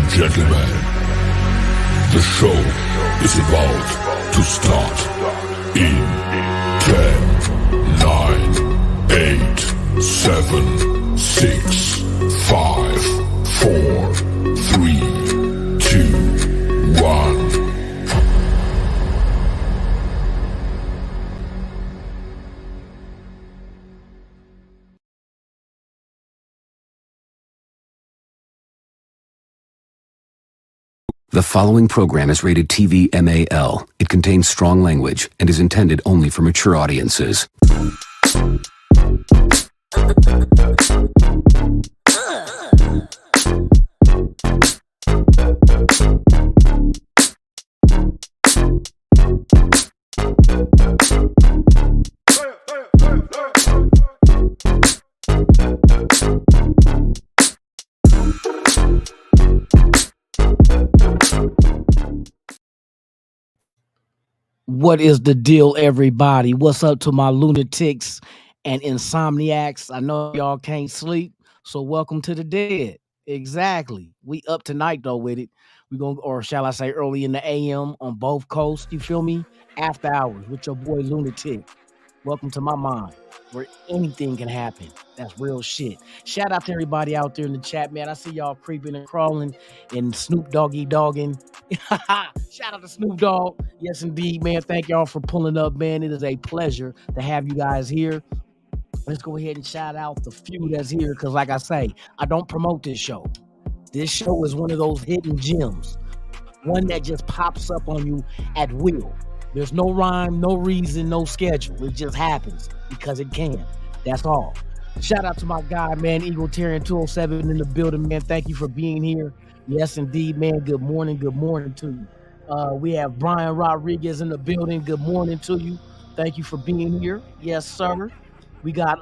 gentlemen, the show is about to start in 10, 9, 8, 7, 6, 5, 4, 3, 2, 1. The following program is rated TV MAL. It contains strong language and is intended only for mature audiences. What is the deal, everybody? What's up to my lunatics and insomniacs? I know y'all can't sleep, so welcome to the dead. Exactly. We up tonight though with it. We gonna, or shall I say, early in the AM on both coasts. You feel me? After hours with your boy Lunatik. Welcome to my mind, where anything can happen. That's real shit. Shout out to everybody out there in the chat, man. I see y'all creeping and crawling and Snoop Doggy dogging. Shout out to Snoop Dogg. Yes, indeed, man. Thank y'all for pulling up, man. It is a pleasure to have you guys here. Let's go ahead and shout out the few that's here, because like I say, I don't promote this show. This show is one of those hidden gems, one that just pops up on you at will. There's no rhyme, no reason, no schedule. It just happens because it can. That's all. Shout out to my guy, man, Egalitarian 207 in the building, man. Thank you for being here. Yes, indeed, man. Good morning to you. We have Brian Rodriguez in the building. Good morning to you. Thank you for being here. Yes, sir. We got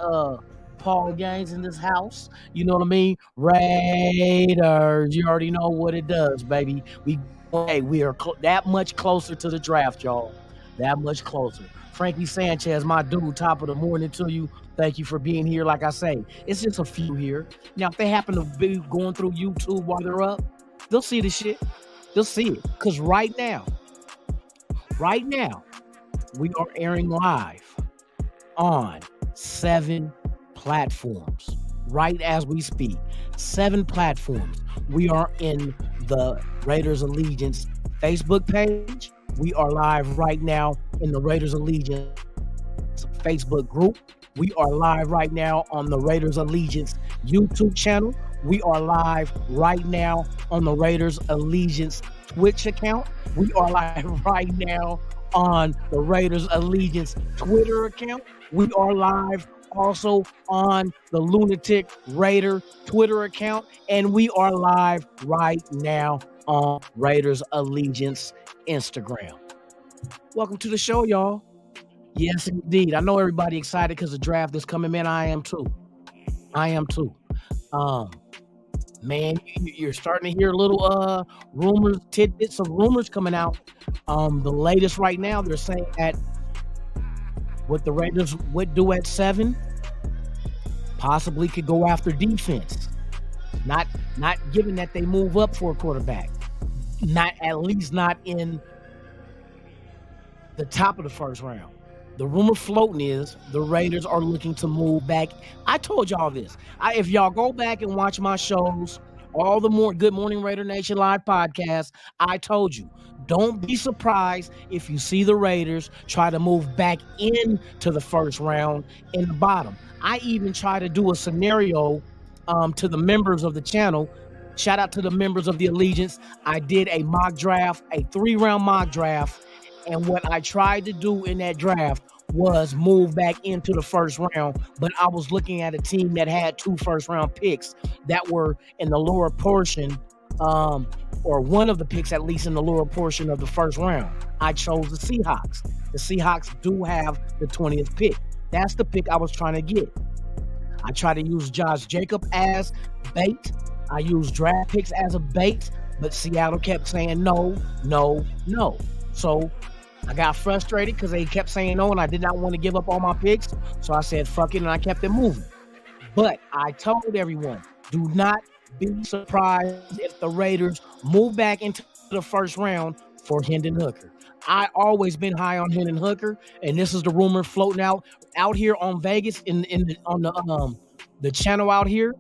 Paul Gaines in this house. You know what I mean? Raiders. You already know what it does, baby. We are that much closer to the draft, y'all. That much closer. Frankie Sanchez, my dude, top of the morning to you. Thank you for being here. Like I say, it's just a few here. Now, if they happen to be going through YouTube while they're up, they'll see the shit. They'll see it. Because right now, we are airing live on 7 platforms. Right as we speak. 7 platforms. We are in the Raiders Allegiance Facebook page. We are live right now in the Raiders Allegiance Facebook group. We are live right now on the Raiders Allegiance YouTube channel. We are live right now on the Raiders Allegiance Twitch account. We are live right now on the Raiders Allegiance Twitter account. We are live also on the Lunatic Raider Twitter account, and we are live right now on Raiders Allegiance Instagram. Welcome to the show, y'all. Yes, indeed. I know everybody excited because the draft is coming, man. I am too. Man, you're starting to hear little rumors, tidbits of rumors coming out. The latest right now, they're saying that what the Raiders would do at 7 possibly could go after defense. Not given that they move up for a quarterback. At least not in the top of the first round. The rumor floating is the Raiders are looking to move back. I told y'all this. If y'all go back and watch my shows, all the more Good Morning Raider Nation live podcast, I told you, don't be surprised if you see the Raiders try to move back into the first round in the bottom. I even try to do a scenario to the members of the channel. Shout out to the members of the Allegiance. I did a mock draft, a 3-round mock draft. And what I tried to do in that draft was move back into the first round. But I was looking at a team that had 2 first-round picks that were in the lower portion, or one of the picks at least in the lower portion of the first round. I chose the Seahawks. The Seahawks do have the 20th pick. That's the pick I was trying to get. I tried to use Josh Jacob as bait. I used draft picks as a bait, but Seattle kept saying no. So I got frustrated because they kept saying no, and I did not want to give up all my picks. So I said, fuck it, and I kept it moving. But I told everyone, do not be surprised if the Raiders move back into the first round for Hendon Hooker. I always been high on Hendon Hooker, and this is the rumor floating out here on Vegas on the channel out here.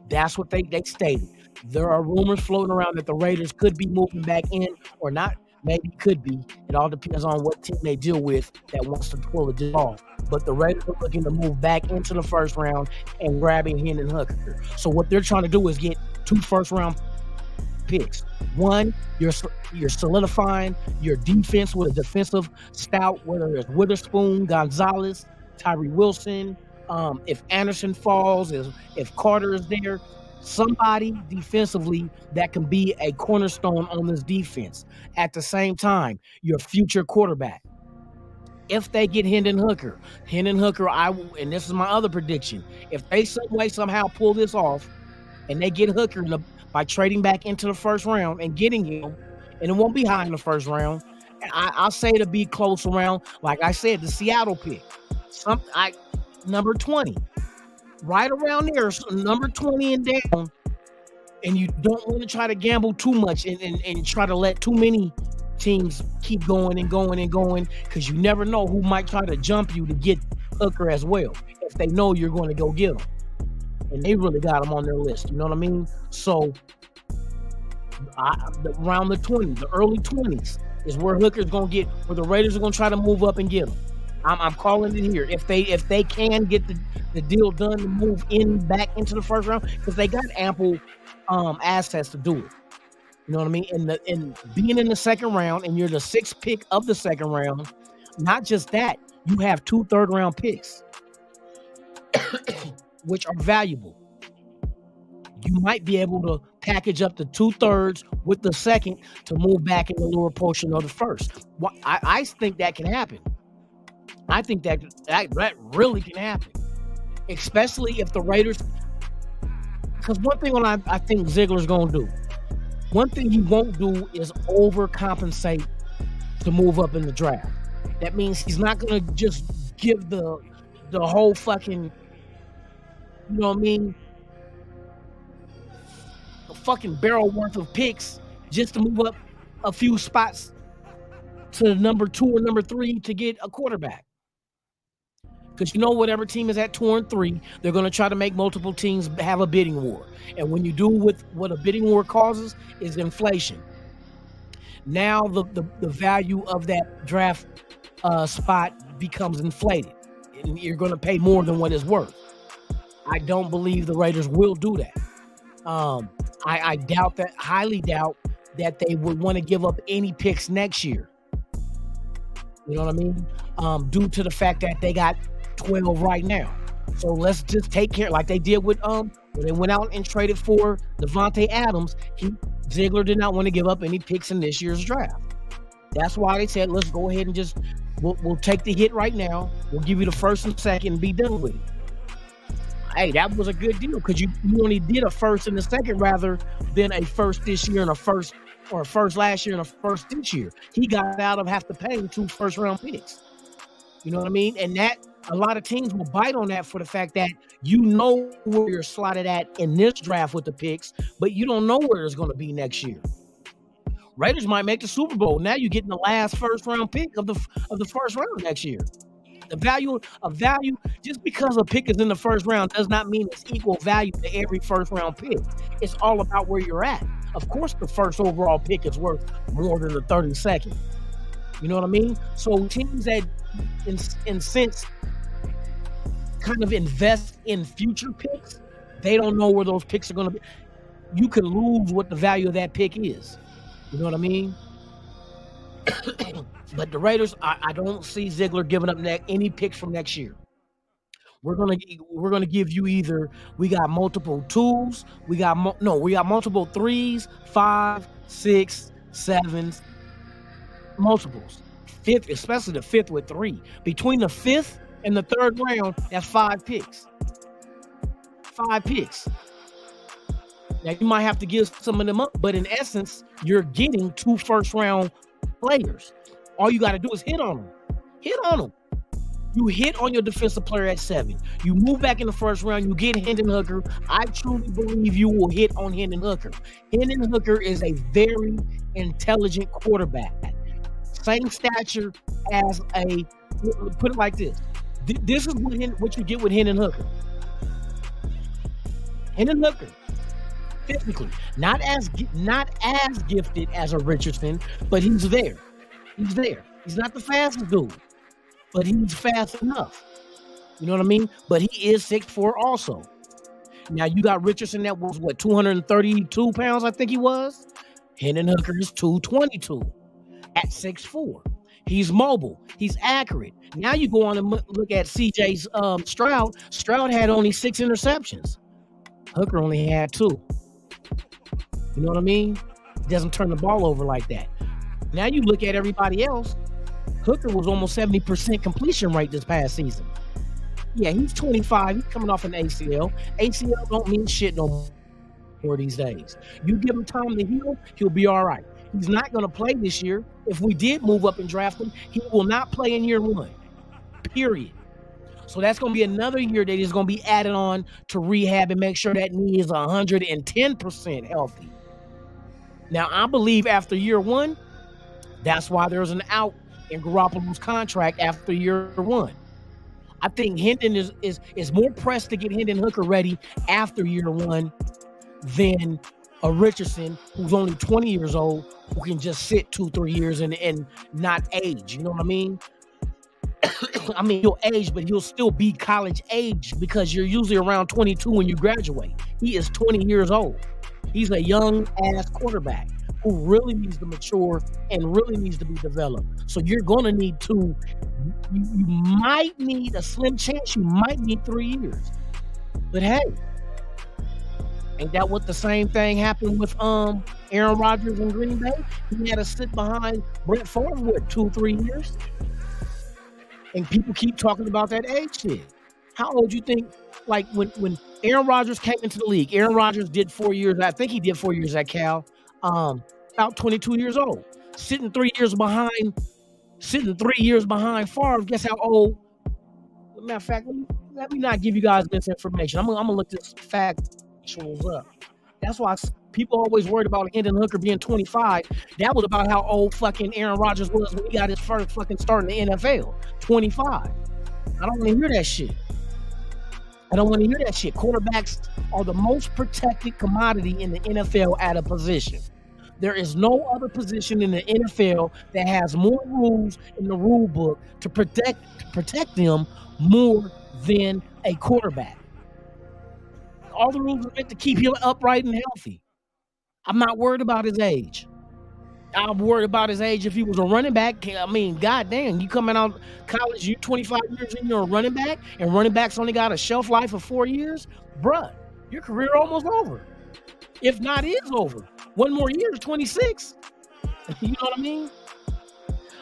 That's what they stated. There are rumors floating around that the Raiders could be moving back in or not. Maybe could be. It all depends on what team they deal with that wants to pull a deal off. But the Raiders are looking to move back into the first round and grabbing Hendon Hooker. So what they're trying to do is get 2 first-round picks. One, you're solidifying your defense with a defensive stout, whether it's Witherspoon, Gonzalez, Tyree Wilson. If Anderson falls, if Carter is there, somebody defensively that can be a cornerstone on this defense. At the same time, your future quarterback. If they get Hendon Hooker, and this is my other prediction, if they somehow pull this off and they get Hooker by trading back into the first round and getting him, and it won't be high in the first round, I'll say to be close around, like I said, the Seattle pick, number 20. Right around there, number 20 and down, and you don't want to try to gamble too much and try to let too many teams keep going and going and going, because you never know who might try to jump you to get Hooker as well if they know you're going to go get him. And they really got him on their list, you know what I mean? So around the early 20s is where Hooker's going to get, where the Raiders are going to try to move up and get him. I'm calling it here. If they can get the deal done to move back into the first round, because they got ample assets to do it. You know what I mean? And being in the second round, and you're the 6th pick of the second round, not just that, you have 2 third-round picks, which are valuable. You might be able to package up the 2/3 with the second to move back in the lower portion of the first. I think that can happen. I think that really can happen, especially if the Raiders. Because one thing I think Ziegler's going to do, one thing he won't do is overcompensate to move up in the draft. That means he's not going to just give the whole fucking, you know what I mean, a fucking barrel worth of picks just to move up a few spots to number 2 or number 3 to get a quarterback. Because you know, whatever team is at 2 and 3, they're going to try to make multiple teams have a bidding war. And when you do with what a bidding war causes is inflation. Now the value of that draft spot becomes inflated, and you're going to pay more than what it's worth. I don't believe the Raiders will do that. I doubt that, highly doubt that they would want to give up any picks next year. You know what I mean? Due to the fact that they got 12 right now. So let's just take care, like they did with when they went out and traded for Devontae Adams. Ziegler did not want to give up any picks in this year's draft. That's why they said, let's go ahead and just we'll take the hit right now. We'll give you the first and second and be done with it. Hey, that was a good deal, because you only did a first and a second rather than a first this year and a first, or a first last year and a first this year. He got out of have to pay 2 first-round picks. You know what I mean? And that, a lot of teams will bite on that for the fact that you know where you're slotted at in this draft with the picks, but you don't know where it's going to be next year. Raiders might make the Super Bowl. Now you're getting the last first-round pick of the first round next year. The value, just because a pick is in the first round does not mean it's equal value to every first-round pick. It's all about where you're at. Of course, the first overall pick is worth more than the 32nd. You know what I mean? So teams that, in sense, kind of invest in future picks, they don't know where those picks are going to be. You could lose what the value of that pick is. You know what I mean? But the Raiders, I don't see Ziegler giving up any picks from next year. We're gonna give you either, we got multiple 2s, we got multiple 3s, 5, 6, 7s, multiples. 5th, especially the 5th with 3. Between the 5th and the 3rd round, that's 5 picks. 5 picks. Now you might have to give some of them up, but in essence, you're getting 2 first-round players. All you got to do is hit on them. Hit on them. You hit on your defensive player at 7. You move back in the first round. You get Hendon Hooker. I truly believe you will hit on Hendon Hooker. Hendon Hooker is a very intelligent quarterback. Same stature as a, put it like this. This is what you get with Hendon Hooker. Hendon Hooker, physically, not as gifted as a Richardson, but he's there. He's there. He's not the fastest dude, but he's fast enough. You know what I mean? But he is 6'4" also. Now you got Richardson that was 232 pounds, I think he was. Hendon Hooker is 222 at 6'4". He's mobile. He's accurate. Now you go on and look at CJ's Stroud. Stroud had only 6 interceptions. Hooker only had 2. You know what I mean? He doesn't turn the ball over like that. Now you look at everybody else. Hooker was almost 70% completion rate this past season. Yeah, he's 25. He's coming off an ACL. ACL don't mean shit no more these days. You give him time to heal, he'll be all right. He's not going to play this year. If we did move up and draft him, he will not play in year 1. Period. So that's going to be another year that he's going to be added on to rehab and make sure that knee is 110% healthy. Now, I believe after year 1, that's why there's an out in Garoppolo's contract after year 1. I think Hendon is more pressed to get Hendon Hooker ready after year 1 than a Richardson who's only 20 years old, who can just sit 2-3 years and not age. You know what I mean? I mean, he'll age, but he'll still be college age because you're usually around 22 when you graduate. He is 20 years old. He's a young-ass quarterback who really needs to mature and really needs to be developed. So you're going to need you might need a slim chance. You might need 3 years. But hey, ain't that what the same thing happened with Aaron Rodgers in Green Bay? He had to sit behind Brett Favre, 2-3 years? And people keep talking about that age shit. How old do you think, like when Aaron Rodgers came into the league, Aaron Rodgers did 4 years, I think he did 4 years at Cal, about 22 years old. Sitting 3 years behind Favre, guess how old? Matter of fact, let me not give you guys this information. I'm gonna look this factuals up. That's why people always worried about Hendon Hooker being 25. That was about how old fucking Aaron Rodgers was when he got his first fucking start in the NFL. 25. I don't want to hear that shit. Quarterbacks are the most protected commodity in the NFL at a position. There is no other position in the NFL that has more rules in the rule book to protect them more than a quarterback. All the rules are meant to keep him upright and healthy. I'm not worried about his age. I'm worried about his age if he was a running back. I mean, goddamn, you coming out of college, you 25 years and you're a running back, and running backs only got a shelf life of 4 years? Bruh, your career almost over. If not, is over. 1 more year is 26. You know what I mean?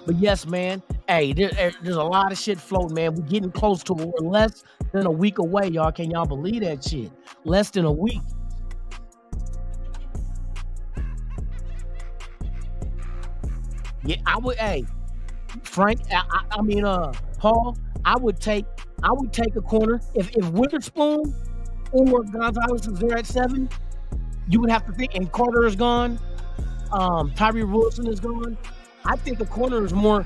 But yes, man, hey, there's a lot of shit floating, man. We're getting close to less than a week away, y'all. Can y'all believe that shit? Less than a week. Yeah, I would. Hey, Frank. I mean, Paul. I would take a corner if Witherspoon or Gonzalez is there at 7. You would have to think, and Carter is gone. Tyree Wilson is gone. I think a corner is more.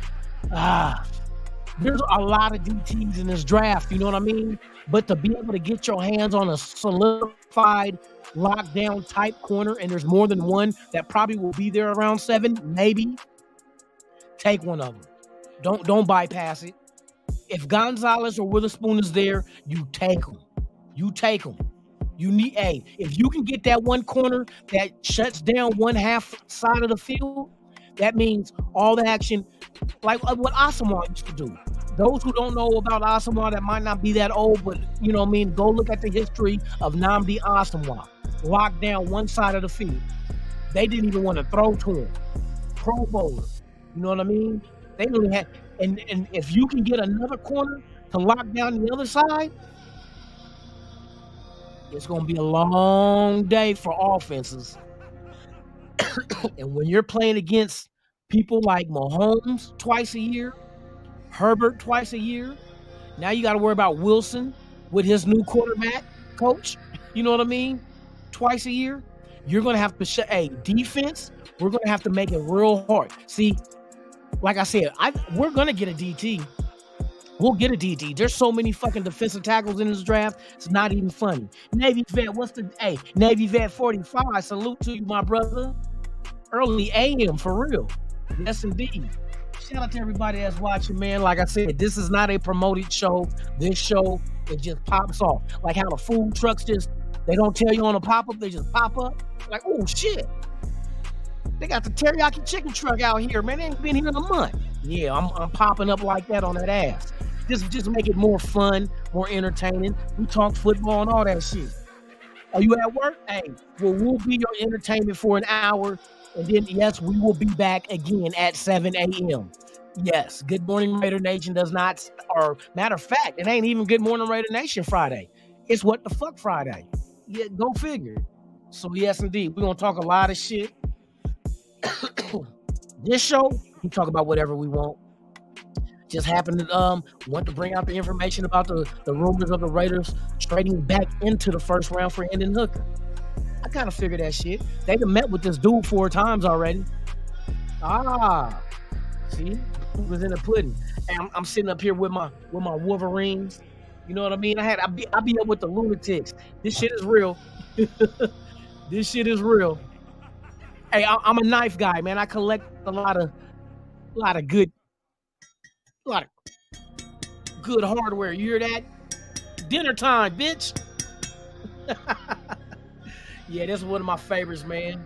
There's a lot of DTs in this draft. You know what I mean? But to be able to get your hands on a solidified, lockdown type corner, and there's more than one that probably will be there around 7, maybe. Take one of them. Don't bypass it. If Gonzalez or Witherspoon is there, you take them. You need if you can get that one corner that shuts down one half side of the field, that means all the action, like what Asamoah used to do. Those who don't know about Asamoah that might not be that old, but you know what I mean, go look at the history of Nnamdi Asamoah. Lock down one side of the field. They didn't even want to throw to him. Pro bowler. You know what I mean? They really had, and if you can get another corner to lock down the other side, it's going to be a long day for offenses. And when you're playing against people like Mahomes twice a year, Herbert twice a year, Now you got to worry about Wilson with his new quarterback coach. You know what I mean? Twice a year. You're going to have to defense. We're going to have to make it real hard. See, like I said, we're going to get a DT. We'll get a DT. There's so many fucking defensive tackles in this draft. It's not even funny. Navy vet, Navy vet 45. Salute to you, my brother. Early AM for real. Yes, indeed. Shout out to everybody that's watching, man. Like I said, this is not a promoted show. This show, it just pops off. Like how the food trucks they don't tell you on a pop-up, they just pop up. Like, oh shit. They got the teriyaki chicken truck out here, man. They ain't been here in a month. Yeah, I'm popping up like that on that ass. Just make it more fun, more entertaining. We talk football and all that shit. Are you at work? Hey, well, we'll be your entertainment for an hour. And then, yes, we will be back again at 7 a.m. Yes, Good Morning Raider Nation does not, or matter of fact, it ain't even Good Morning Raider Nation Friday. It's What the Fuck Friday. Yeah, go figure. So, yes, indeed, we're going to talk a lot of shit. This show, we talk about whatever we want. Just happened to want to bring out the information about the rumors of the Raiders trading back into the first round for Hendon Hooker. I kind of figured that shit. They done met with this dude 4 times already. See, who was in the pudding? And I'm sitting up here with my Wolverines. You know what I mean? I be up with the Lunatics. This shit is real. This shit is real. Hey, I'm a knife guy, man. I collect a lot of good hardware. You hear that? Dinner time, bitch. Yeah, this is one of my favorites, man.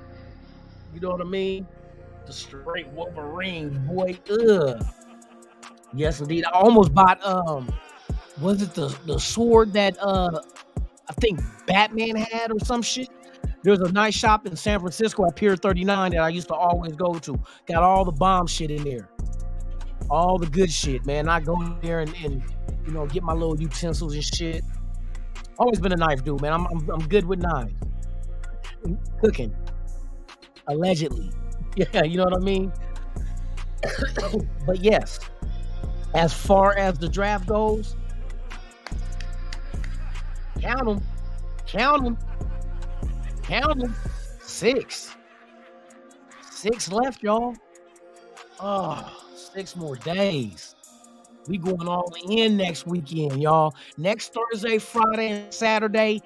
You know what I mean? The straight Wolverines, boy. Ugh. Yes, indeed. I almost bought was it the sword that I think Batman had or some shit? There's a nice shop in San Francisco at Pier 39 that I used to always go to. Got all the bomb shit in there. All the good shit, man. I go there and you know, get my little utensils and shit. Always been a knife dude, man. I'm good with knives. Cooking. Allegedly. Yeah, you know what I mean? But yes, as far as the draft goes, count them. 6 left, y'all. 6 more days. We going all in next weekend, y'all. Next Thursday, Friday, and Saturday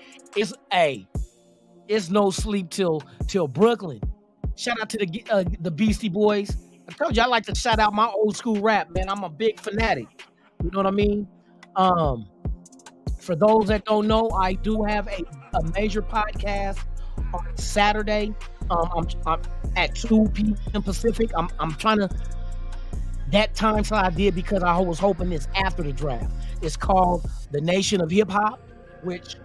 it's no sleep till Brooklyn. Shout out to the Beastie Boys. I told you I like to shout out my old school rap, man. I'm a big fanatic. You know what I mean? For those that don't know, I do have a major podcast on Saturday. I'm at 2 p.m. Pacific. I'm trying to. That time slot I did because I was hoping it's after the draft. It's called The Nation of Hip Hop, which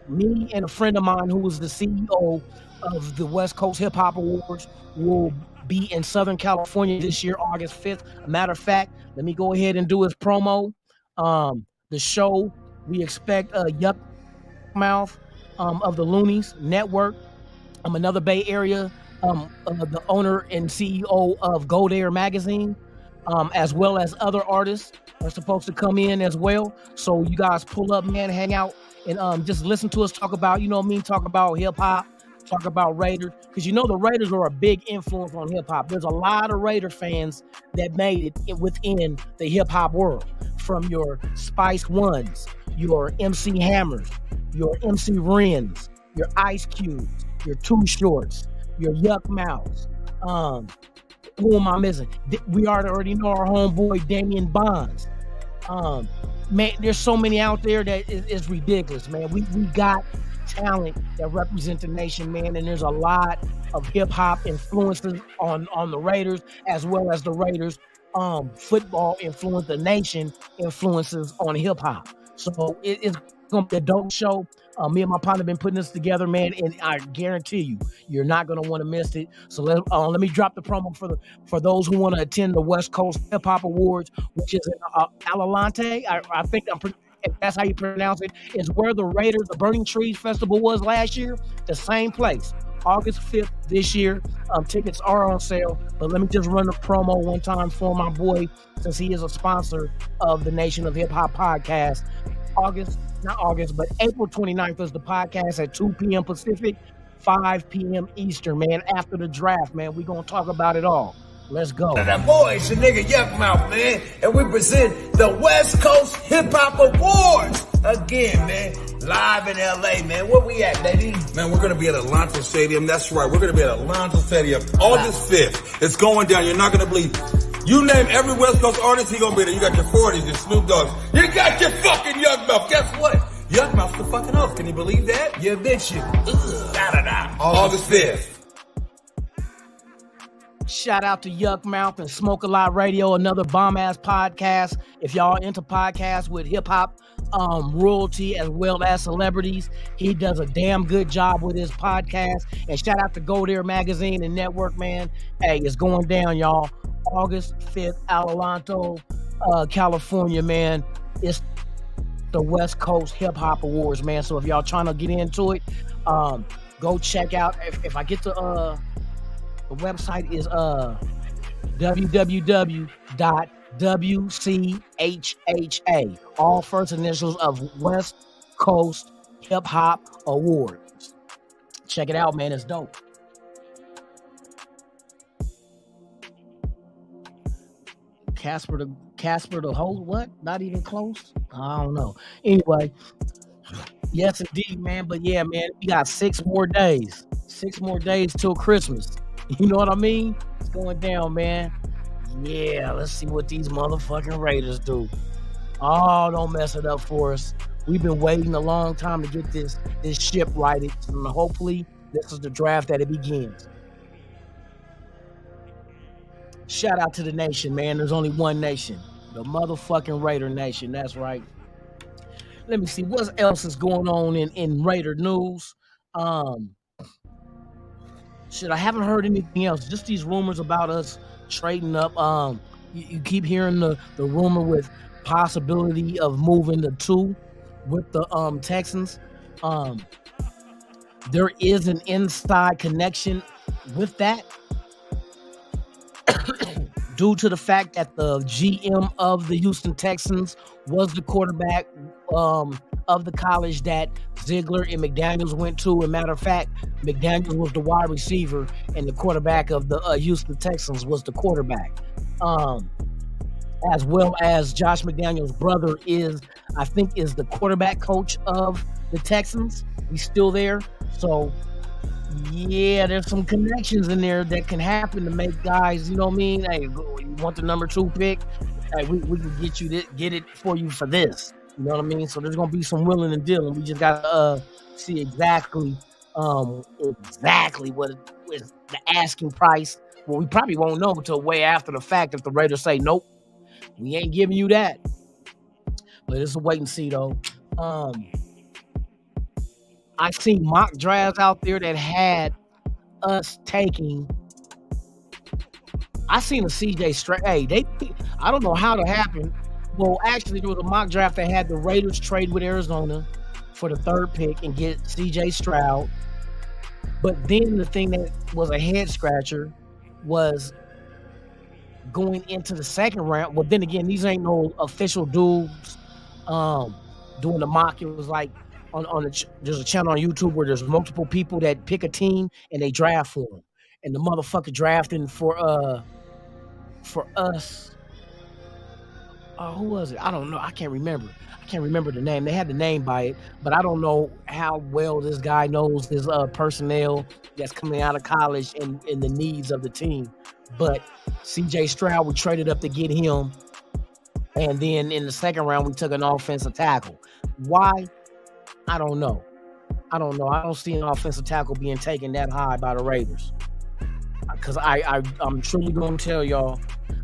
me and a friend of mine who was the CEO of the West Coast Hip Hop Awards will be in Southern California this year, August 5th. A matter of fact, let me go ahead and do his promo. The show, we expect Yuck Mouth of the Loonies Network. Another Bay Area, the owner and CEO of Gold Air Magazine, as well as other artists are supposed to come in as well. So you guys pull up, man, hang out, and just listen to us talk about, you know what I mean, talk about hip-hop, talk about Raiders, because you know the Raiders are a big influence on hip-hop. There's a lot of Raider fans that made it within the hip-hop world, from your Spice Ones, your MC Hammers, your MC Rens, your Ice Cubes, your Too Shorts, your Yuck Mouths. Who am I missing? We already know our homeboy Damian Bonds. Man, there's so many out there that is ridiculous, man. We got talent that represent the nation, man, and there's a lot of hip hop influences on the Raiders, as well as the Raiders football influence, the nation influences on hip hop. So it's gonna be a dope show. Me and my partner have been putting this together, man, and I guarantee you, you're not gonna want to miss it. So let me drop the promo for those who want to attend the West Coast Hip Hop Awards, which is in Adelante. I think if that's how you pronounce it, is where the Raiders, the Burning Trees Festival was last year. The same place, August 5th this year. Tickets are on sale, but let me just run the promo one time for my boy, since he is a sponsor of the Nation of Hip Hop podcast. April 29th is the podcast at 2 p.m. Pacific, 5 p.m. Eastern, man. After the draft, man, we're going to talk about it all. Let's go. That boy, it's your nigga Yuck Mouth, man. And we present the West Coast Hip Hop Awards again, man. Live in LA, man. Where we at, baby? Man, we're going to be at Alonzo Stadium. That's right. We're going to be at Alonzo Stadium August 5th. It's going down. You're not going to believe. You name every West Coast artist, he going to be there. You got your 40s, your Snoop Dogg's. You got your fucking Yuck Mouth. Guess what? Yuck Mouth's the fucking host. Can you believe that? You bitch you. Da-da-da. August 5th. Shout out to Yuck Mouth and Smoke a Lot Radio, another bomb-ass podcast. If y'all into podcasts with hip-hop royalty as well as celebrities, he does a damn good job with his podcast. And shout out to Go There Magazine and Network, man. Hey, it's going down, y'all. August 5th, Alonzo, California, man. It's the West Coast Hip Hop Awards, man. So if y'all trying to get into it, go check out. If I get to the website is www.WCHHA, all first initials of West Coast Hip Hop Awards. Check it out, man. It's dope. Casper the host, what? Not even close? I don't know. Anyway, yes, indeed, man. But yeah, man, we got 6 more days. 6 more days till Christmas. You know what I mean? It's going down, man. Yeah, let's see what these motherfucking Raiders do. Oh, don't mess it up for us. We've been waiting a long time to get this ship righted. And hopefully, this is the draft that it begins. Shout out to the nation, man. There's only one nation. The motherfucking Raider Nation. That's right. Let me see what else is going on in Raider news. Shit, I haven't heard anything else. Just these rumors about us trading up. You keep hearing the rumor with possibility of moving to 2 with the Texans. There is an inside connection with that due to the fact that the GM of the Houston Texans was the quarterback of the college that Ziegler and McDaniels went to. As a matter of fact, McDaniels was the wide receiver and the quarterback of the Houston Texans was the quarterback. As well as Josh McDaniels' brother is the quarterback coach of the Texans. He's still there. So, yeah, there's some connections in there that can happen to make guys, you know what I mean? Hey, you want the number 2 pick? Hey, we can get it for you for this. You know what I mean? So there's gonna be some willing and dealing. We just gotta see exactly what is the asking price. Well, we probably won't know until way after the fact if the Raiders say nope, we ain't giving you that. But it's a wait and see though. I seen mock drafts out there that had us taking. I seen a CJ Stroud. Hey, I don't know how that happened. Well, actually, there was a mock draft that had the Raiders trade with Arizona for the 3rd pick and get CJ Stroud. But then the thing that was a head scratcher was going into the 2nd round. Well, then again, these ain't no official dudes doing the mock. It was like there's a channel on YouTube where there's multiple people that pick a team and they draft for them. And the motherfucker drafting for us. Who was it? I don't know. I can't remember the name. They had the name by it, but I don't know how well this guy knows his personnel that's coming out of college and the needs of the team. But CJ Stroud, we traded up to get him. And then in the 2nd round, we took an offensive tackle. Why? I don't know. I don't see an offensive tackle being taken that high by the Raiders. Because I'm truly going to tell y'all,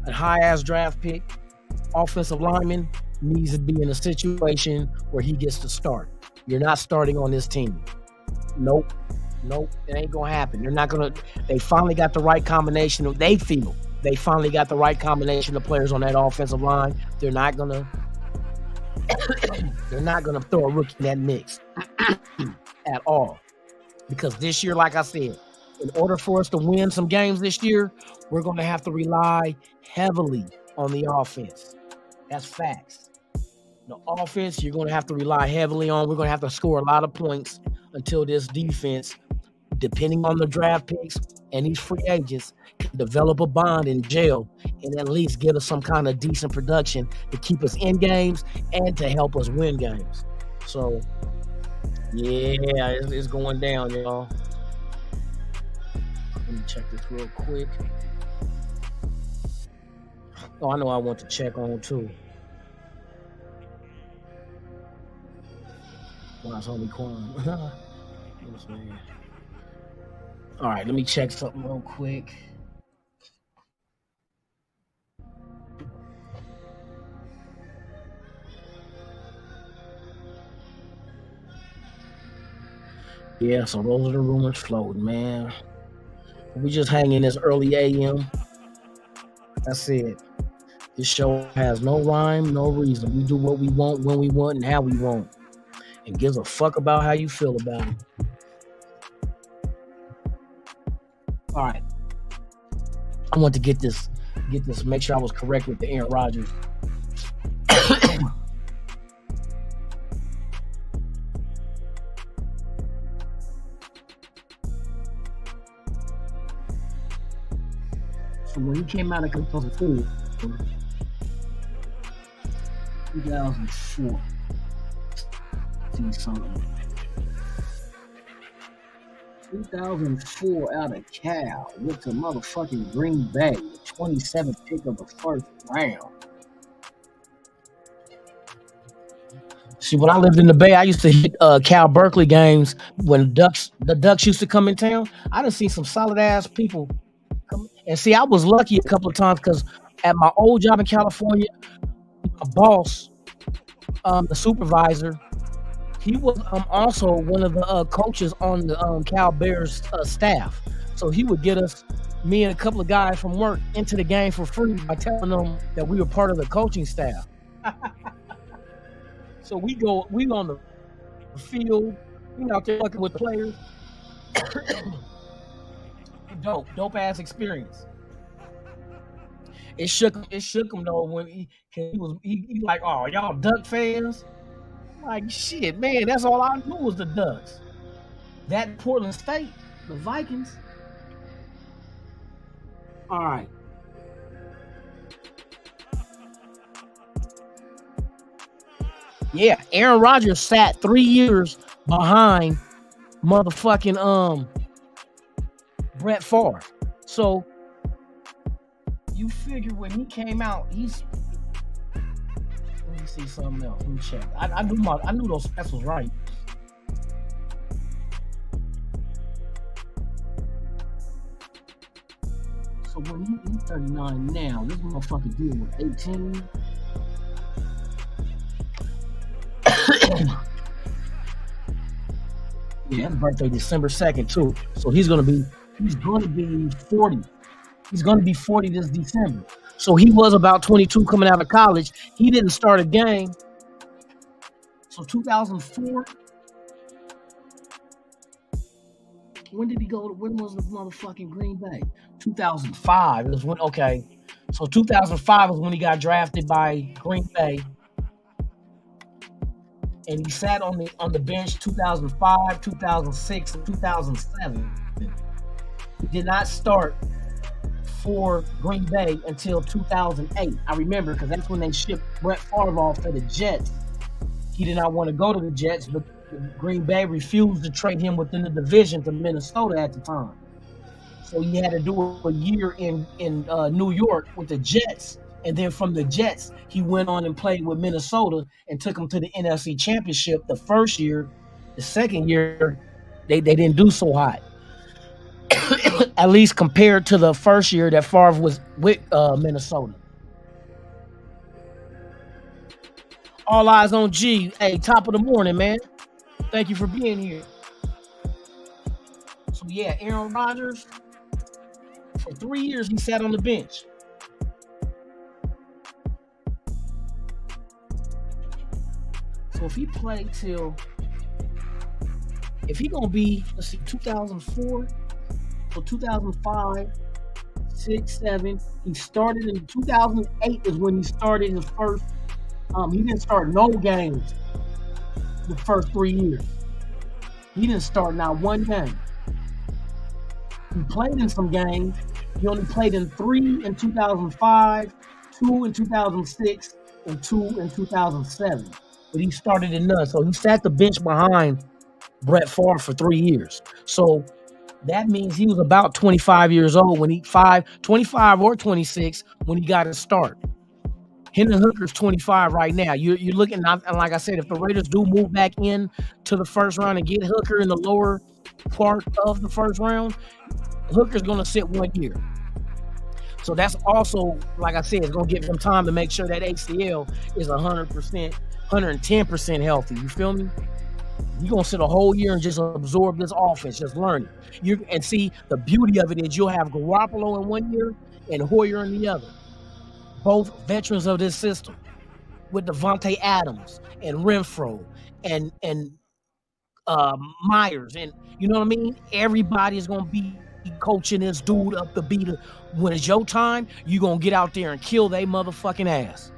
a high-ass draft pick, offensive lineman needs to be in a situation where he gets to start. You're not starting on this team. Nope, it ain't gonna happen. They finally got the right combination. They finally got the right combination of players on that offensive line. They're not gonna throw a rookie in that mix at all. Because this year, like I said, in order for us to win some games this year, we're going to have to rely heavily on the offense. That's facts. The offense, you're going to have to rely heavily on. We're going to have to score a lot of points until this defense, depending on the draft picks and these free agents, can develop a bond and gel and at least give us some kind of decent production to keep us in games and to help us win games. So, yeah, it's going down, y'all. Let me check this real quick. Oh, I know I want to check on too. Wow, it's only Quan. All right, let me check something real quick. Yeah, so those are the rumors floating, man. We just hang in this early AM. That's it. This show has no rhyme, no reason. We do what we want, when we want, and how we want. And gives a fuck about how you feel about it. All right. I want to get this, make sure I was correct with the Aaron Rodgers. So when he came out of 2004, see something. 2004 out of Cal went to motherfucking Green Bay, the 27th pick of the first round. See, when I lived in the Bay, I used to hit Cal Berkeley games when the Ducks used to come in town. I done seen some solid ass people come. And see, I was lucky a couple of times because at my old job in California, my boss, the supervisor, he was also one of the coaches on the Cal Bears staff. So he would get us, me and a couple of guys from work, into the game for free by telling them that we were part of the coaching staff. So we on the field, we out there fucking with the players. dope ass experience. It shook him though when he was like, oh, y'all Duck fans? Like, shit, man, that's all I knew was the Ducks. That Portland State, the Vikings. All right. Yeah, Aaron Rodgers sat 3 years behind motherfucking Brett Favre. So you figure when he came out, let me see something else. Let me check. I knew those stats was right. So when he's 39 now, this motherfucker deal with 18. Yeah, his birthday December 2nd too. So he's gonna be 40. He's gonna be 40 this December. So he was about 22 coming out of college. He didn't start a game. So 2004. When did he go? When was the motherfucking Green Bay? 2005 is when. Okay, so 2005 was when he got drafted by Green Bay, and he sat on the bench 2005, 2006, and 2007. He did not start for Green Bay until 2008. I remember because that's when they shipped Brett Favre off to the Jets. He did not want to go to the Jets, but Green Bay refused to trade him within the division to Minnesota at the time. So he had to do a year in New York with the Jets. And then from the Jets, he went on and played with Minnesota and took them to the NFC Championship the first year. The second year, they didn't do so hot. At least compared to the first year that Favre was with Minnesota. All eyes on G. Hey, top of the morning, man. Thank you for being here. So yeah, Aaron Rodgers, for 3 years he sat on the bench. So if he played if he gonna be, let's see, 2004, So 2005, 6, 7. He started in 2008 is when he started his first. He didn't start no games the first 3 years. He didn't start not one game. He played in some games. He only played in 3 in 2005, 2 in 2006, and 2 in 2007. But he started in none. So he sat the bench behind Brett Favre for 3 years. So that means he was about 25 years old when 25 or 26 when he got his start. Hendon Hooker's 25 right now. You're looking, and like I said, if the Raiders do move back in to the first round and get Hooker in the lower part of the first round, Hooker's going to sit 1 year. So that's also, like I said, it's going to give him time to make sure that ACL is 100%, 110% healthy. You feel me? You're going to sit a whole year and just absorb this offense, just learn it. And see, the beauty of it is you'll have Garoppolo in 1 year and Hoyer in the other. Both veterans of this system with Devontae Adams and Renfro and Myers. And you know what I mean? Everybody is going to be coaching this dude up the beat. When it's your time, you're going to get out there and kill they motherfucking ass.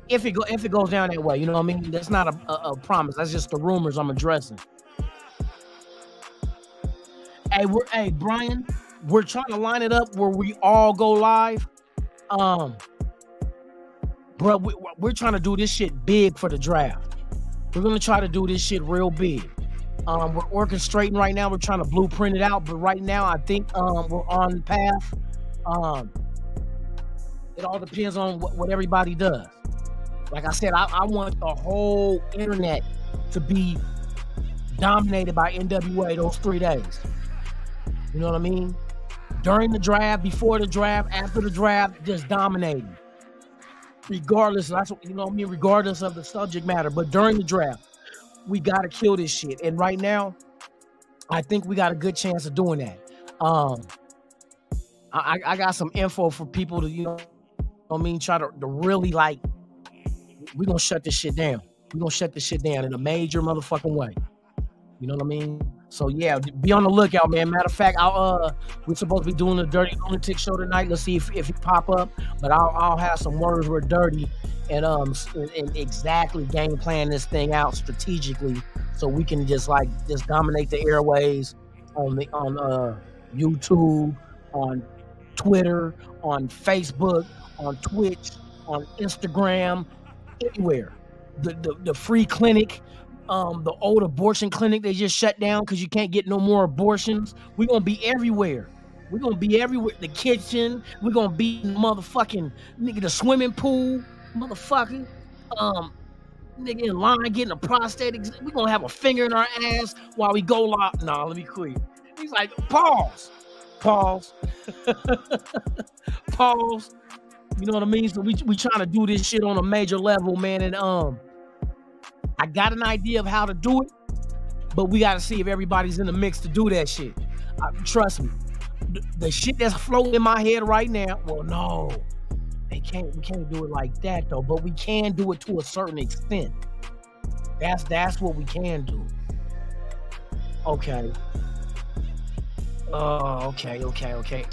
If it goes down that way, you know what I mean? That's not a promise. That's just the rumors I'm addressing. Hey, Brian, we're trying to line it up where we all go live. Bro, we're trying to do this shit big for the draft. We're going to try to do this shit real big. We're orchestrating right now. We're trying to blueprint it out. But right now, I think we're on the path. It all depends on what everybody does. Like I said, I want the whole internet to be dominated by NWA those 3 days. You know what I mean? During the draft, before the draft, after the draft, just dominating. Regardless, that's what, you know what I mean? Regardless of the subject matter. But during the draft, we got to kill this shit. And right now, I think we got a good chance of doing that. I got some info for people to, you know what I mean, try to really like, we're going to shut this shit down. We're going to shut this shit down in a major motherfucking way. You know what I mean? So yeah, be on the lookout, man. Matter of fact, we're supposed to be doing a Dirty Lunatic show tonight. Let's see if he pop up. But I'll have some words with Dirty and exactly game plan this thing out strategically so we can just dominate the airways on YouTube, on Twitter, on Facebook, on Twitch, on Instagram, anywhere. The free clinic. The old abortion clinic they just shut down because you can't get no more abortions. We're gonna be everywhere. We're gonna be everywhere. The kitchen. We're gonna be in the motherfucking the swimming pool, motherfucker. Nigga in line getting a prosthetic. We're gonna have a finger in our ass while we go live. Nah, let me quit. He's like, pause. Pause. You know what I mean? So we trying to do this shit on a major level, man. And I got an idea of how to do it, but we got to see if everybody's in the mix to do that shit. Trust me, the shit that's floating in my head right now. Well, no, we can't do it like that though. But we can do it to a certain extent. That's what we can do. Okay. Okay.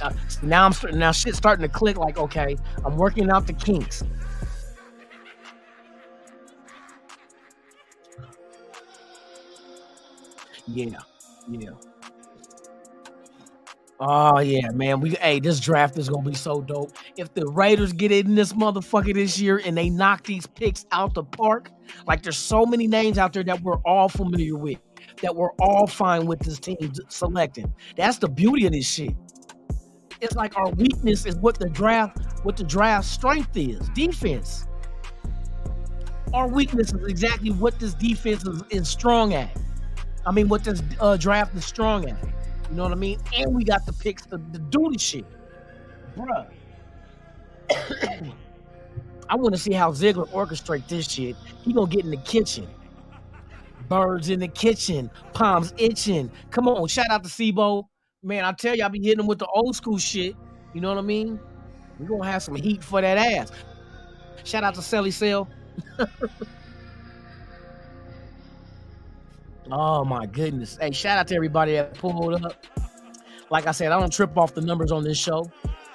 Now shit's starting to click. Like, okay, I'm working out the kinks. Yeah. Oh yeah, man. This draft is gonna be so dope. If the Raiders get in this motherfucker this year and they knock these picks out the park, like there's so many names out there that we're all familiar with, that we're all fine with this team selecting. That's the beauty of this shit. It's like our weakness is what the draft strength is, defense. Our weakness is exactly what this defense is strong at. I mean, what this draft is strong at. You know what I mean? And we got the picks to do the shit. Bruh. I want to see how Ziegler orchestrate this shit. He gonna get in the kitchen. Birds in the kitchen. Palms itching. Come on, shout out to Sebo. Man, I tell you, I be hitting him with the old school shit. You know what I mean? We're gonna have some heat for that ass. Shout out to Selly Cell. Oh my goodness. Hey, shout out to everybody that pulled up. Like I said, I don't trip off the numbers on this show.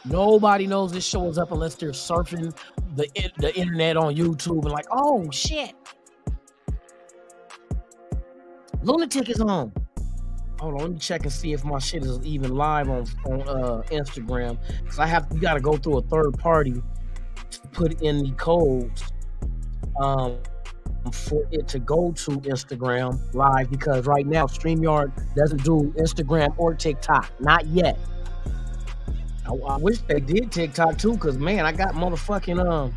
Nobody knows this show is up unless they're surfing the internet on YouTube and like, oh shit, Lunatik is on. Hold on, let me check and see if my shit is even live on Instagram. Because you gotta go through a third party to put in the codes for it to go to Instagram live, because right now StreamYard doesn't do Instagram or TikTok. Not yet. I wish they did TikTok too, because man, I got motherfucking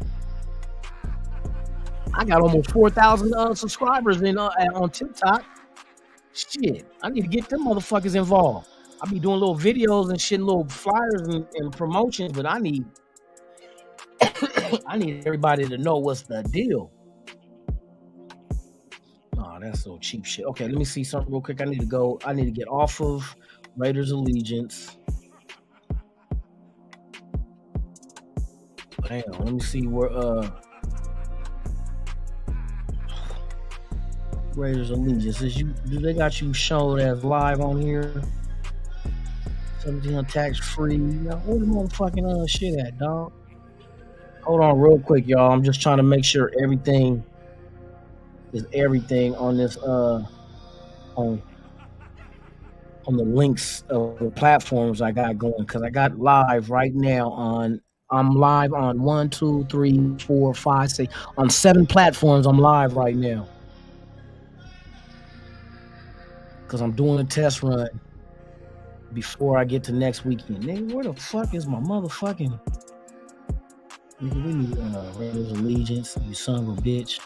I got almost 4,000 subscribers on TikTok. Shit, I need to get them motherfuckers involved. I be doing little videos and shit, little flyers and promotions, but I need I need everybody to know what's the deal. Oh, that's so cheap shit. Okay, let me see something real quick. I need to get off of Raiders Allegiance. Damn, let me see where Raiders Allegiance do they got you shown as live on here? 17 tax free. Where the motherfucking shit at, dog? Hold on real quick, y'all. I'm just trying to make sure everything on this on the links of the platforms I got going, because I got live right now I'm live on 1, 2, 3, 4, 5, 6 on 7 platforms. I'm live right now because I'm doing a test run before I get to next weekend. Nigga, where the fuck is my motherfucking? Nigga, we need Raiders Allegiance, you son of a bitch.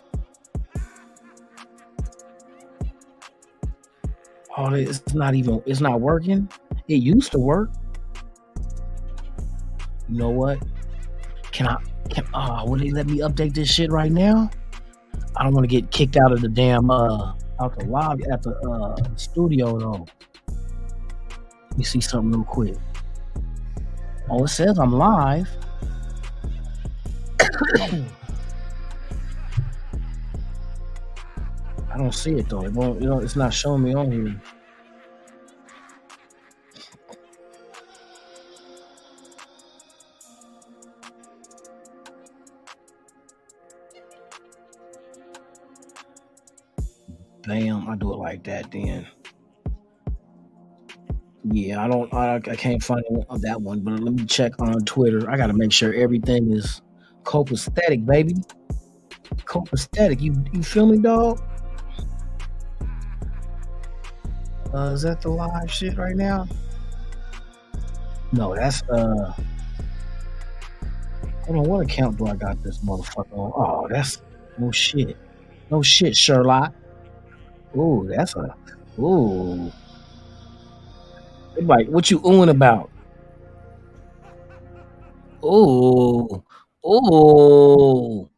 Oh, it's not working. It used to work. You know what? Will they let me update this shit right now? I don't want to get kicked out of the damn out the lobby at the studio though. Let me see something real quick. Oh, it says I'm live. I don't see it though. It won't, it's not showing me on here. Bam, I do it like that then. Yeah, I can't find that one, but let me check on Twitter. I gotta make sure everything is copacetic, baby. Copacetic. You feel me, dog? Is that the live shit right now? No, that's hold on, what account do I got this motherfucker on? Oh, that's no shit. No shit, Sherlock. Ooh, ooh. Like, what you oohing about? Ooh. Ooh.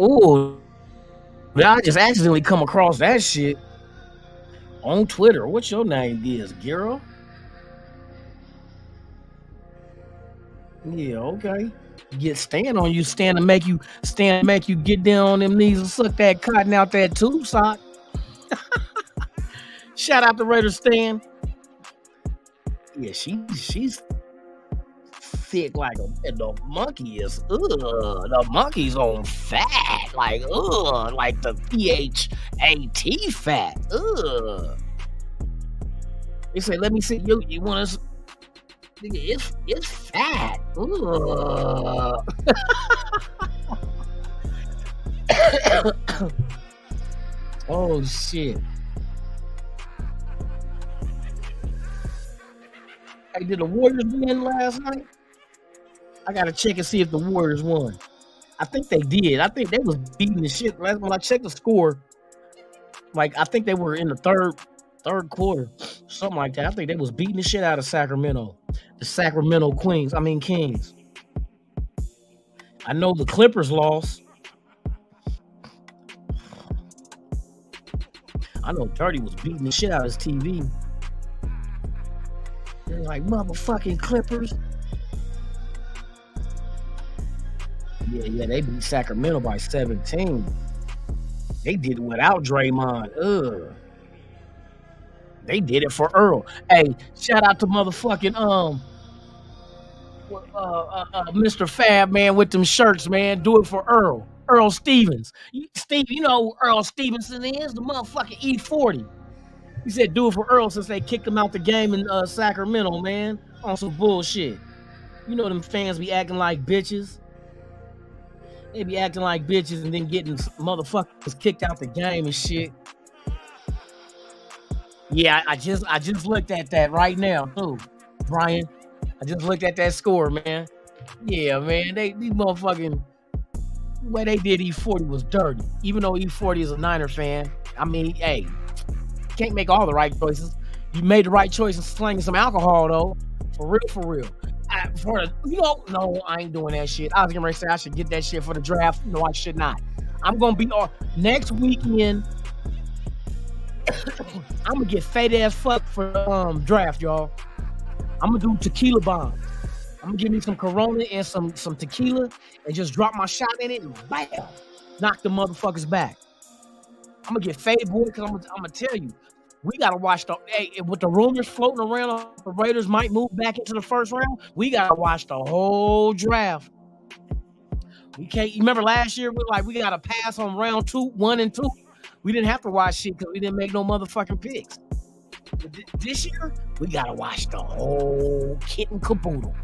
Ooh. I just accidentally come across that shit on Twitter. What's your name is, girl? Yeah, okay. Stand to make you get down on them knees and suck that cotton out that tube sock. Shout out to Raider Stan. Yeah, she's thick like the monkey is. The monkey's on fat, like the PHAT fat. They say, let me see you want us. It's fat. Oh shit. Hey, did the Warriors win last night? I gotta check and see if the Warriors won. I think they did. I think they was beating the shit. Last when I checked the score, like I think they were in the third quarter, something like that. I think they was beating the shit out of Sacramento. The Sacramento Kings. I know the Clippers lost. I know Dirty was beating the shit out of his TV. They're like, motherfucking Clippers. Yeah, they beat Sacramento by 17. They did it without Draymond. They did it for Earl. Hey, shout out to motherfucking Mr. Fab, man, with them shirts, man. Do it for Earl. Earl Stevens. Steve, you know who Earl Stevenson is? The motherfucking E40. He said do it for Earl since they kicked him out the game in Sacramento, man. On some bullshit. You know them fans be acting like bitches. They be acting like bitches and then getting motherfuckers kicked out the game and shit. Yeah, I just looked at that right now, too, Brian. I just looked at that score, man. Yeah, man, these motherfucking the way they did E40 was dirty. Even though E40 is a Niner fan, I mean, hey, can't make all the right choices. You made the right choice in slinging some alcohol, though. For real. No, I ain't doing that shit. I was gonna say I should get that shit for the draft. No, I should not. I'm gonna be on next weekend. I'm gonna get fat ass fuck for the draft, y'all. I'm gonna do tequila bombs. I'm gonna give me some Corona and some tequila and just drop my shot in it and bam, knock the motherfuckers back. I'm gonna get fade, boy, because I'm gonna tell you, we gotta watch with the rumors floating around, the Raiders might move back into the first round. We gotta watch the whole draft. We can't. You remember last year we gotta pass on round 1 and 2. We didn't have to watch shit because we didn't make no motherfucking picks. But this year, we gotta watch the whole kit and caboodle.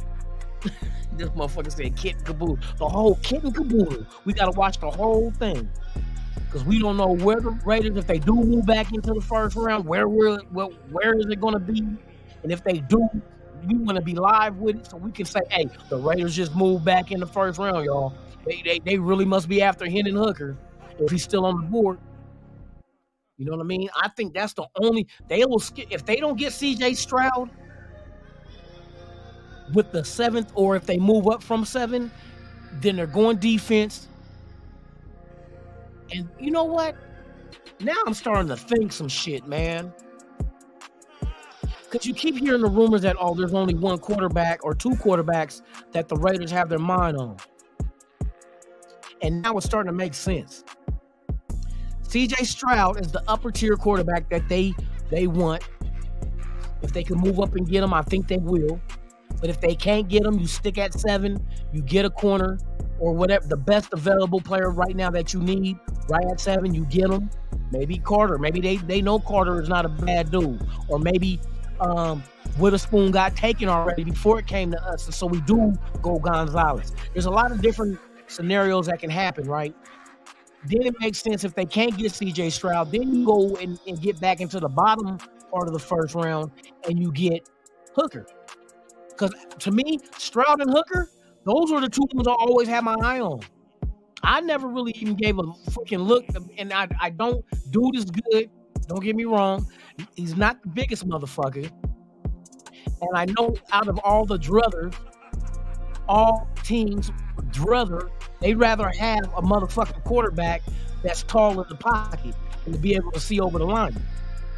This motherfucker said kit and caboodle. The whole kit and caboodle. We gotta watch the whole thing. Because we don't know where the Raiders, if they do move back into the first round, where is it gonna be? And if they do, we want to be live with it so we can say, hey, the Raiders just moved back in the first round, y'all. They really must be after Hendon Hooker if he's still on the board. You know what I mean? I think that's the only they will skip if they don't get CJ Stroud with the 7th, or if they move up from 7, then they're going defense. And you know what? Now I'm starting to think some shit, man. Because you keep hearing the rumors that, there's only one quarterback or 2 quarterbacks that the Raiders have their mind on. And now it's starting to make sense. CJ Stroud is the upper tier quarterback that they want. If they can move up and get him, I think they will. But if they can't get him, you stick at 7, you get a corner or whatever, the best available player right now that you need, right at 7, you get him. Maybe Carter. Maybe they know Carter is not a bad dude. Or maybe Witherspoon got taken already before it came to us, and so we do go Gonzalez. There's a lot of different scenarios that can happen, right? Then it makes sense if they can't get CJ Stroud, then you go and get back into the bottom part of the first round and you get Hooker. Because to me, Stroud and Hooker, those were the 2 ones I always had my eye on. I never really even gave a freaking look, and I don't. Dude is good. Don't get me wrong. He's not the biggest motherfucker. And I know out of all the druthers, all teams druther, they'd rather have a motherfucking quarterback that's tall in the pocket and to be able to see over the line.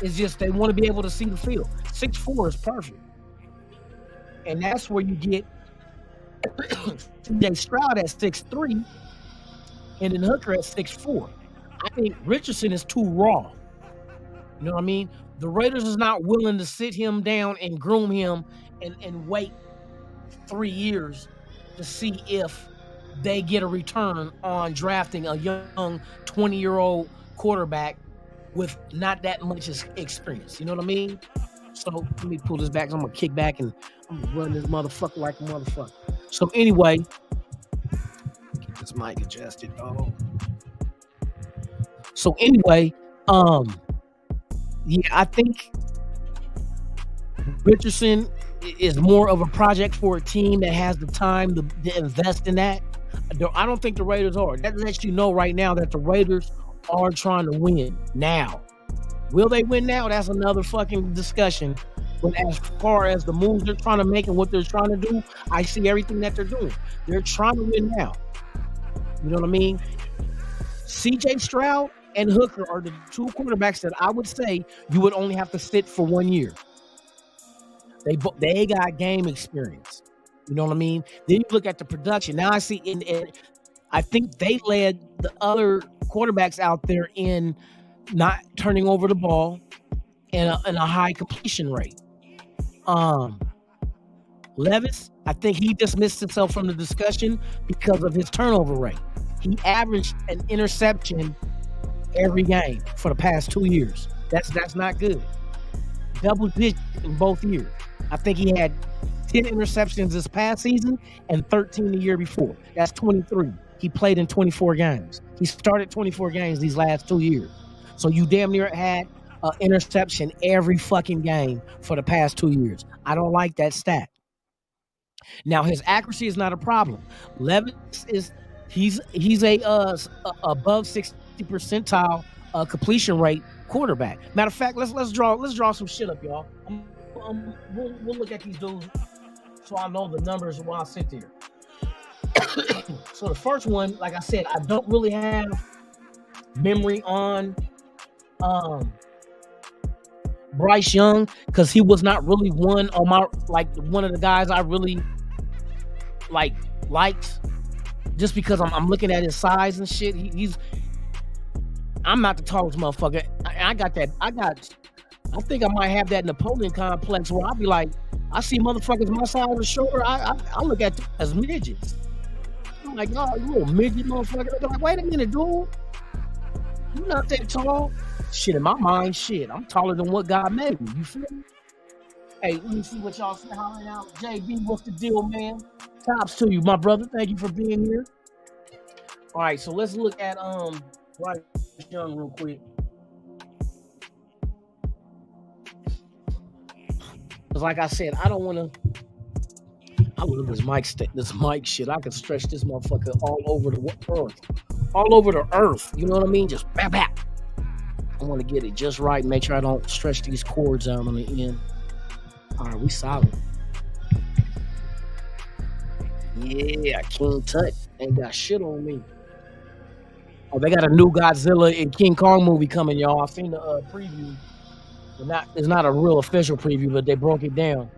It's just they want to be able to see the field. 6'4" is perfect. And that's where you get CJ Stroud at 6'3" and then Hooker at 6'4". I think Richardson is too raw. You know what I mean? The Raiders is not willing to sit him down and groom him and wait 3 years to see if they get a return on drafting a young 20-year-old quarterback with not that much experience. You know what I mean? So let me pull this back. So I'm going to kick back and I'm going to run this motherfucker like a motherfucker. So anyway, get this mic adjusted. So anyway, yeah, I think Richardson is more of a project for a team that has the time to invest in that. I don't think the Raiders are. That lets you know right now that the Raiders are trying to win now. Will they win now? That's another fucking discussion. But as far as the moves they're trying to make and what they're trying to do, I see everything that they're doing. They're trying to win now. You know what I mean? CJ Stroud and Hooker are the 2 quarterbacks that I would say you would only have to sit for 1 year. They got game experience. You know what I mean? Then you look at the production. Now I see, I think they led the other quarterbacks out there in not turning over the ball and a high completion rate. Levis, I think he dismissed himself from the discussion because of his turnover rate. He averaged an interception every game for the past 2 years. That's not good. Double digits in both years. I think he had 10 interceptions this past season and 13 the year before. That's 23. He played in 24 games. He started 24 games these last 2 years. So you damn near had an interception every fucking game for the past 2 years. I don't like that stat. Now his accuracy is not a problem. Levis he's a above 60 percentile completion rate quarterback. Matter of fact, let's draw some shit up, y'all. We'll look at these dudes so I know the numbers while I sit there. So the first one, like I said, I don't really have memory on Bryce Young because he was not really one of the guys I really liked just because I'm looking at his size and shit. I'm not the tallest motherfucker. I think I might have that Napoleon complex where I'll be like, I see motherfuckers my size or shorter, I look at them as midgets. I'm like, oh, you little midget motherfucker. They're like, wait a minute, dude. You're not that tall. Shit, in my mind, shit, I'm taller than what God made me. You feel me? Hey, let me see what y'all say hollering out. JB, what's the deal, man? Tops to you, my brother. Thank you for being here. All right, so let's look at Bryce Young real quick. Because like I said, I love this mic shit. I can stretch this motherfucker all over the earth. You know what I mean? Just bap bap. I want to get it just right and make sure I don't stretch these cords out on the end. All right, we solid. Yeah, King Tut ain't got shit on me. Oh, they got a new Godzilla and King Kong movie coming, y'all. I've seen the preview. It's not a real official preview, but they broke it down.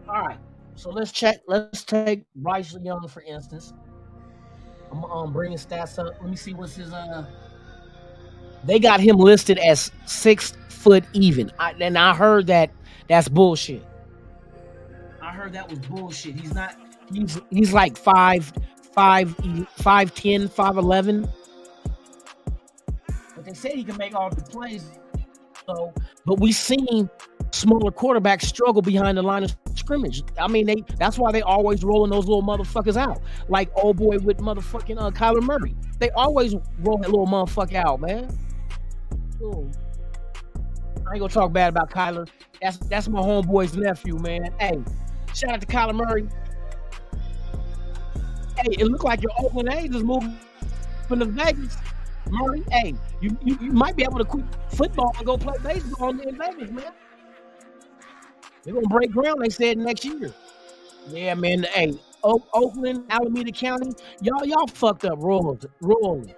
All right, so let's check. Let's take Bryce Young for instance. I'm bringing stats up. Let me see what's his. They got him listed as 6 foot even. I heard that's bullshit. I heard that was bullshit. He's not. He's like 5'10", 5'11". But they say he can make all the plays. So, but we seen smaller quarterbacks struggle behind the line of scrimmage. I mean, that's why they always rolling those little motherfuckers out. Like old boy with motherfucking Kyler Murray. They always roll that little motherfucker out, man. Ooh. I ain't gonna talk bad about Kyler. That's my homeboy's nephew, man. Hey, shout out to Kyler Murray. Hey, it looked like your Oakland A's is moving from the Vegas. Murray, hey, you might be able to quit football and go play baseball in Vegas, man. They're gonna break ground, they said, next year. Yeah, man. Hey, Oakland, Alameda County, y'all fucked up royally.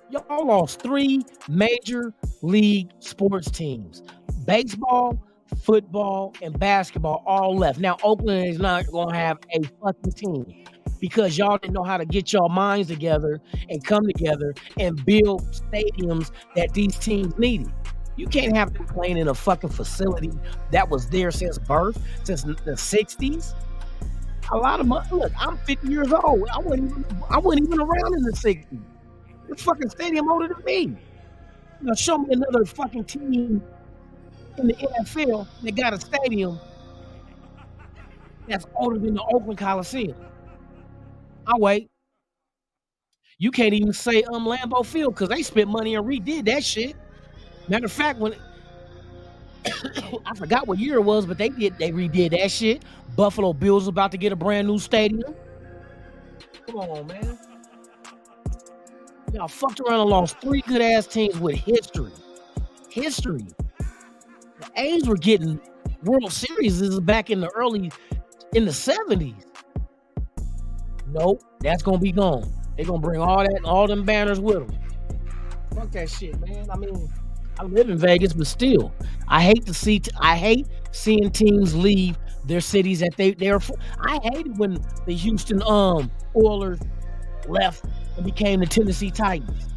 Y'all lost 3 major league sports teams. Baseball, football, and basketball all left. Now, Oakland is not gonna have a fucking team because y'all didn't know how to get y'all minds together and come together and build stadiums that these teams needed. You can't have them playing in a fucking facility that was there since birth, since the 60s. A lot of money. Look, I'm 50 years old. I wasn't even around in the 60s. This fucking stadium older than me. Now show me another fucking team in the NFL that got a stadium that's older than the Oakland Coliseum. I'll wait. You can't even say Lambeau Field because they spent money and redid that shit. Matter of fact, when I forgot what year it was, but they redid that shit. Buffalo Bills about to get a brand new stadium. Come on, man. Y'all fucked around and lost 3 good ass teams with history. The A's were getting World Series back in the 70s. Nope, that's gonna be gone. They're gonna bring all them banners with them. Fuck that shit, man. I mean, I live in Vegas, but still, I hate seeing teams leave their cities that they're. I hated when the Houston Oilers left and became the Tennessee Titans.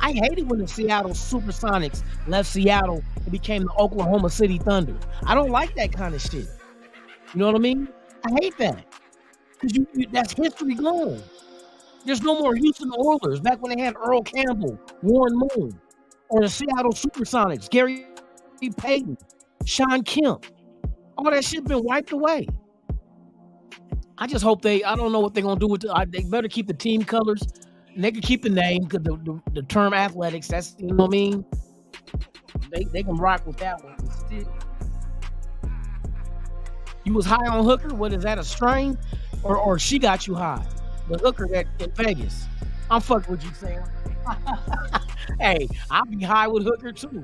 I hated when the Seattle Supersonics left Seattle and became the Oklahoma City Thunder. I don't like that kind of shit. You know what I mean? I hate that. Because that's history gone. There's no more Houston Oilers back when they had Earl Campbell, Warren Moon, or the Seattle Supersonics, Gary Payton, Sean Kemp. All that shit been wiped away. I just hope I don't know what they're going to do with they better keep the team colors. And they can keep the name because the term athletics, that's, you know what I mean? They can rock with that one. You was high on Hooker? What is that, a strain? Or she got you high? The Hooker that in Vegas. I'm fucking with you, Sam. Hey, I'll be high with Hooker too.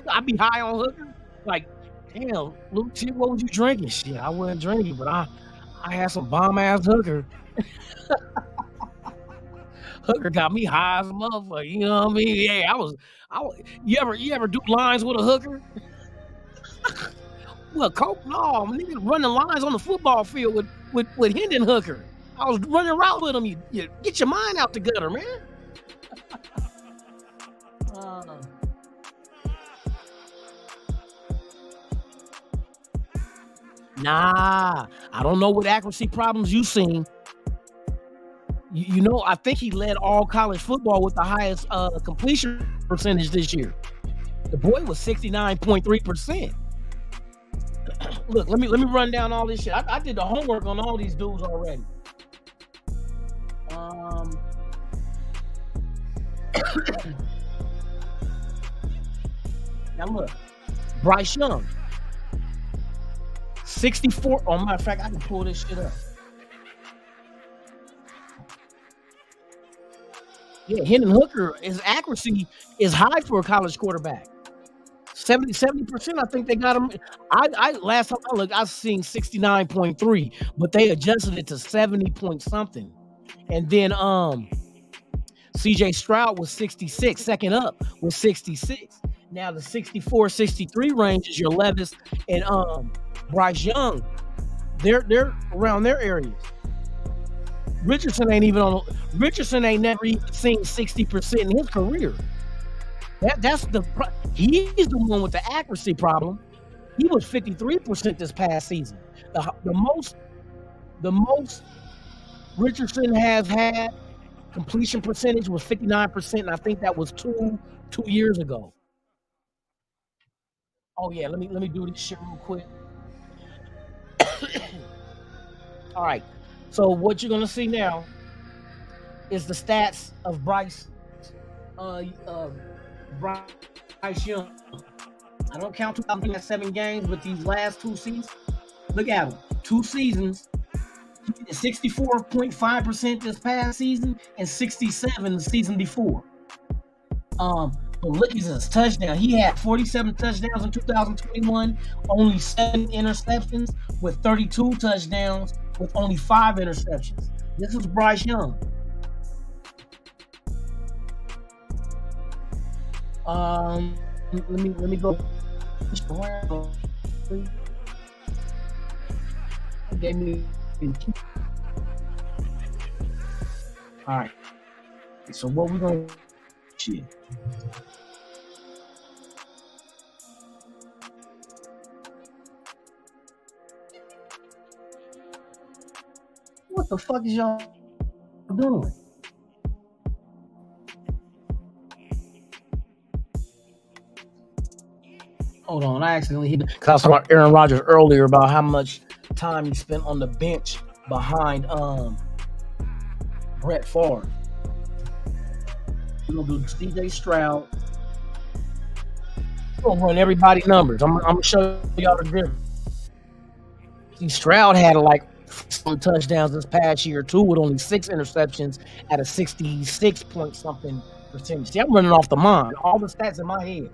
I'll be high on Hooker. Like, damn, Luke, what was you drinking? Shit, I wasn't drinking, but I had some bomb ass Hooker. Hooker got me high as a motherfucker. You know what I mean? Yeah, you ever do lines with a hooker? Well, Coke, no, nigga running lines on the football field with Hendon Hooker. I was running around with him. You get your mind out the gutter, man. Nah, I don't know what accuracy problems you seen. You know, I think he led all college football with the highest completion percentage this year. The boy was 69.3%. Look, let me run down all this shit. I did the homework on all these dudes already. Now look, Bryce Young, 64. Oh, matter of fact, I can pull this shit up. Yeah, Hendon Hooker, his accuracy is high for a college quarterback. 70%, I think they got him. I last time I looked, I was seeing 69.3, but they adjusted it to 70 point something. And then CJ Stroud was 66, second up was 66. Now the 64, 63 range is your Levis and Bryce Young. They're around their areas. Richardson ain't never even seen 60% in his career. He's the one with the accuracy problem. He was 53% this past season. The most Richardson has had completion percentage was 59%, and I think that was two years ago. Oh yeah, let me do this shit real quick. All right. So what you're gonna see now is the stats of Bryce Young. I don't count 2007 games, but these last 2 seasons, look at them. 2 seasons, 64.5% this past season and 67 the season before. But look at his touchdown. He had 47 touchdowns in 2021, only 7 interceptions, with 32 touchdowns with only 5 interceptions. This is Bryce Young. Let me go. All right. So what we gonna shit? What the fuck is y'all doing? Hold on, I accidentally hit because I was talking about Aaron Rodgers earlier about how much time he spent on the bench behind Brett Favre. We're gonna do CJ Stroud. We're gonna run everybody's numbers. I'm gonna show y'all the difference. See, Stroud had like some touchdowns this past year too, with only 6 interceptions at a 66 point something percentage. See, I'm running off the mind. All the stats in my head.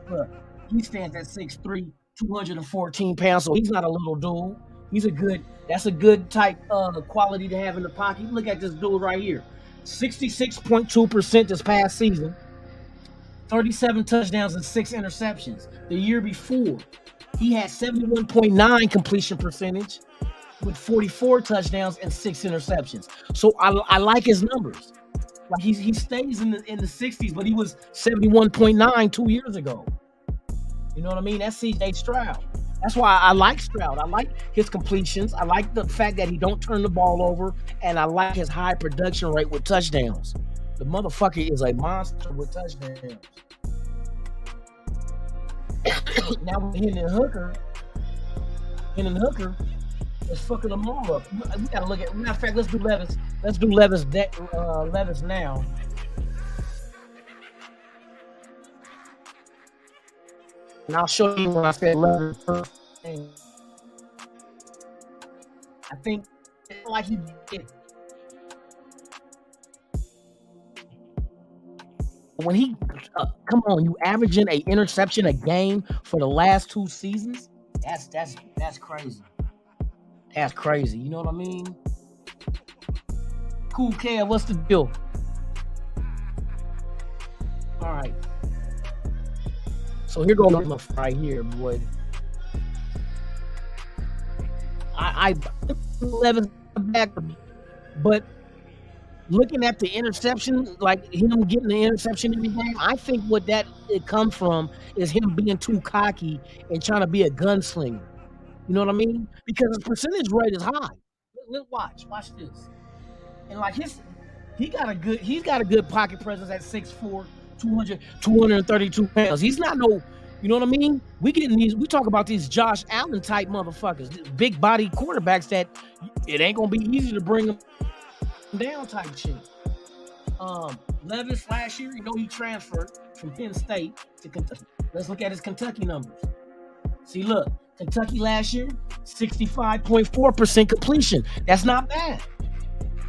Look. He stands at 6'3", 214 pounds, so he's not a little dude. That's a good type quality to have in the pocket. Look at this dude right here. 66.2% this past season. 37 touchdowns and 6 interceptions. The year before, he had 71.9 completion percentage with 44 touchdowns and 6 interceptions. So I like his numbers. Like he stays in the 60s, but he was 71.9 2 years ago. You know what I mean? That's CJ Stroud. That's why I like Stroud. I like his completions. I like the fact that he don't turn the ball over, and I like his high production rate with touchdowns. The motherfucker is a monster with touchdowns. Now with Hendon Hooker is fucking them all up. We gotta look at. Matter of fact, let's do Levis. Let's do Levis now. And I'll show you when I said Levis first. I think like he did. When he come on, you averaging an interception a game for the last 2 seasons. That's crazy. That's crazy. You know what I mean? Cool, Kev, what's the deal? All right. So here goes the right here, boy. I 11 back, but looking at the interception, like him getting the interception every game, I think what that it come from is him being too cocky and trying to be a gunslinger. You know what I mean? Because his percentage rate is high. Watch this. And like he's got a good pocket presence at 6'4", 232 pounds. He's not no, you know what I mean? We talk about these Josh Allen type motherfuckers, these big body quarterbacks that it ain't gonna be easy to bring them down type shit. Levis last year, he transferred from Penn State to Kentucky. Let's look at his Kentucky numbers. See, look, Kentucky last year, 65.4% completion. That's not bad.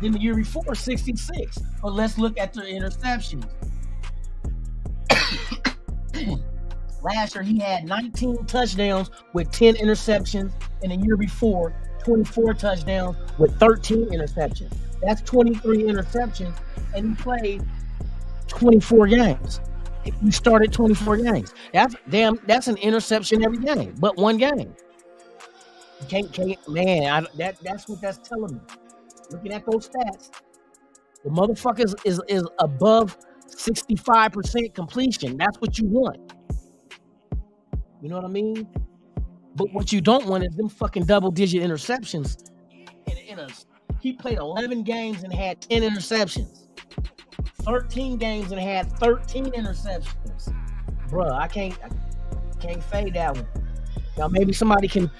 Then the year before, 66. But let's look at the interceptions. Last year, he had 19 touchdowns with 10 interceptions. And the year before, 24 touchdowns with 13 interceptions. That's 23 interceptions. And he played 24 games. He started 24 games. That's an interception every game, but one game. Man, that's what that's telling me. Looking at those stats, the motherfucker is above 65% completion. That's what you want. You know what I mean? But what you don't want is them fucking double-digit interceptions. He played 11 games and had 10 interceptions. 13 games and had 13 interceptions. Bruh, I can't fade that one. Now maybe somebody can,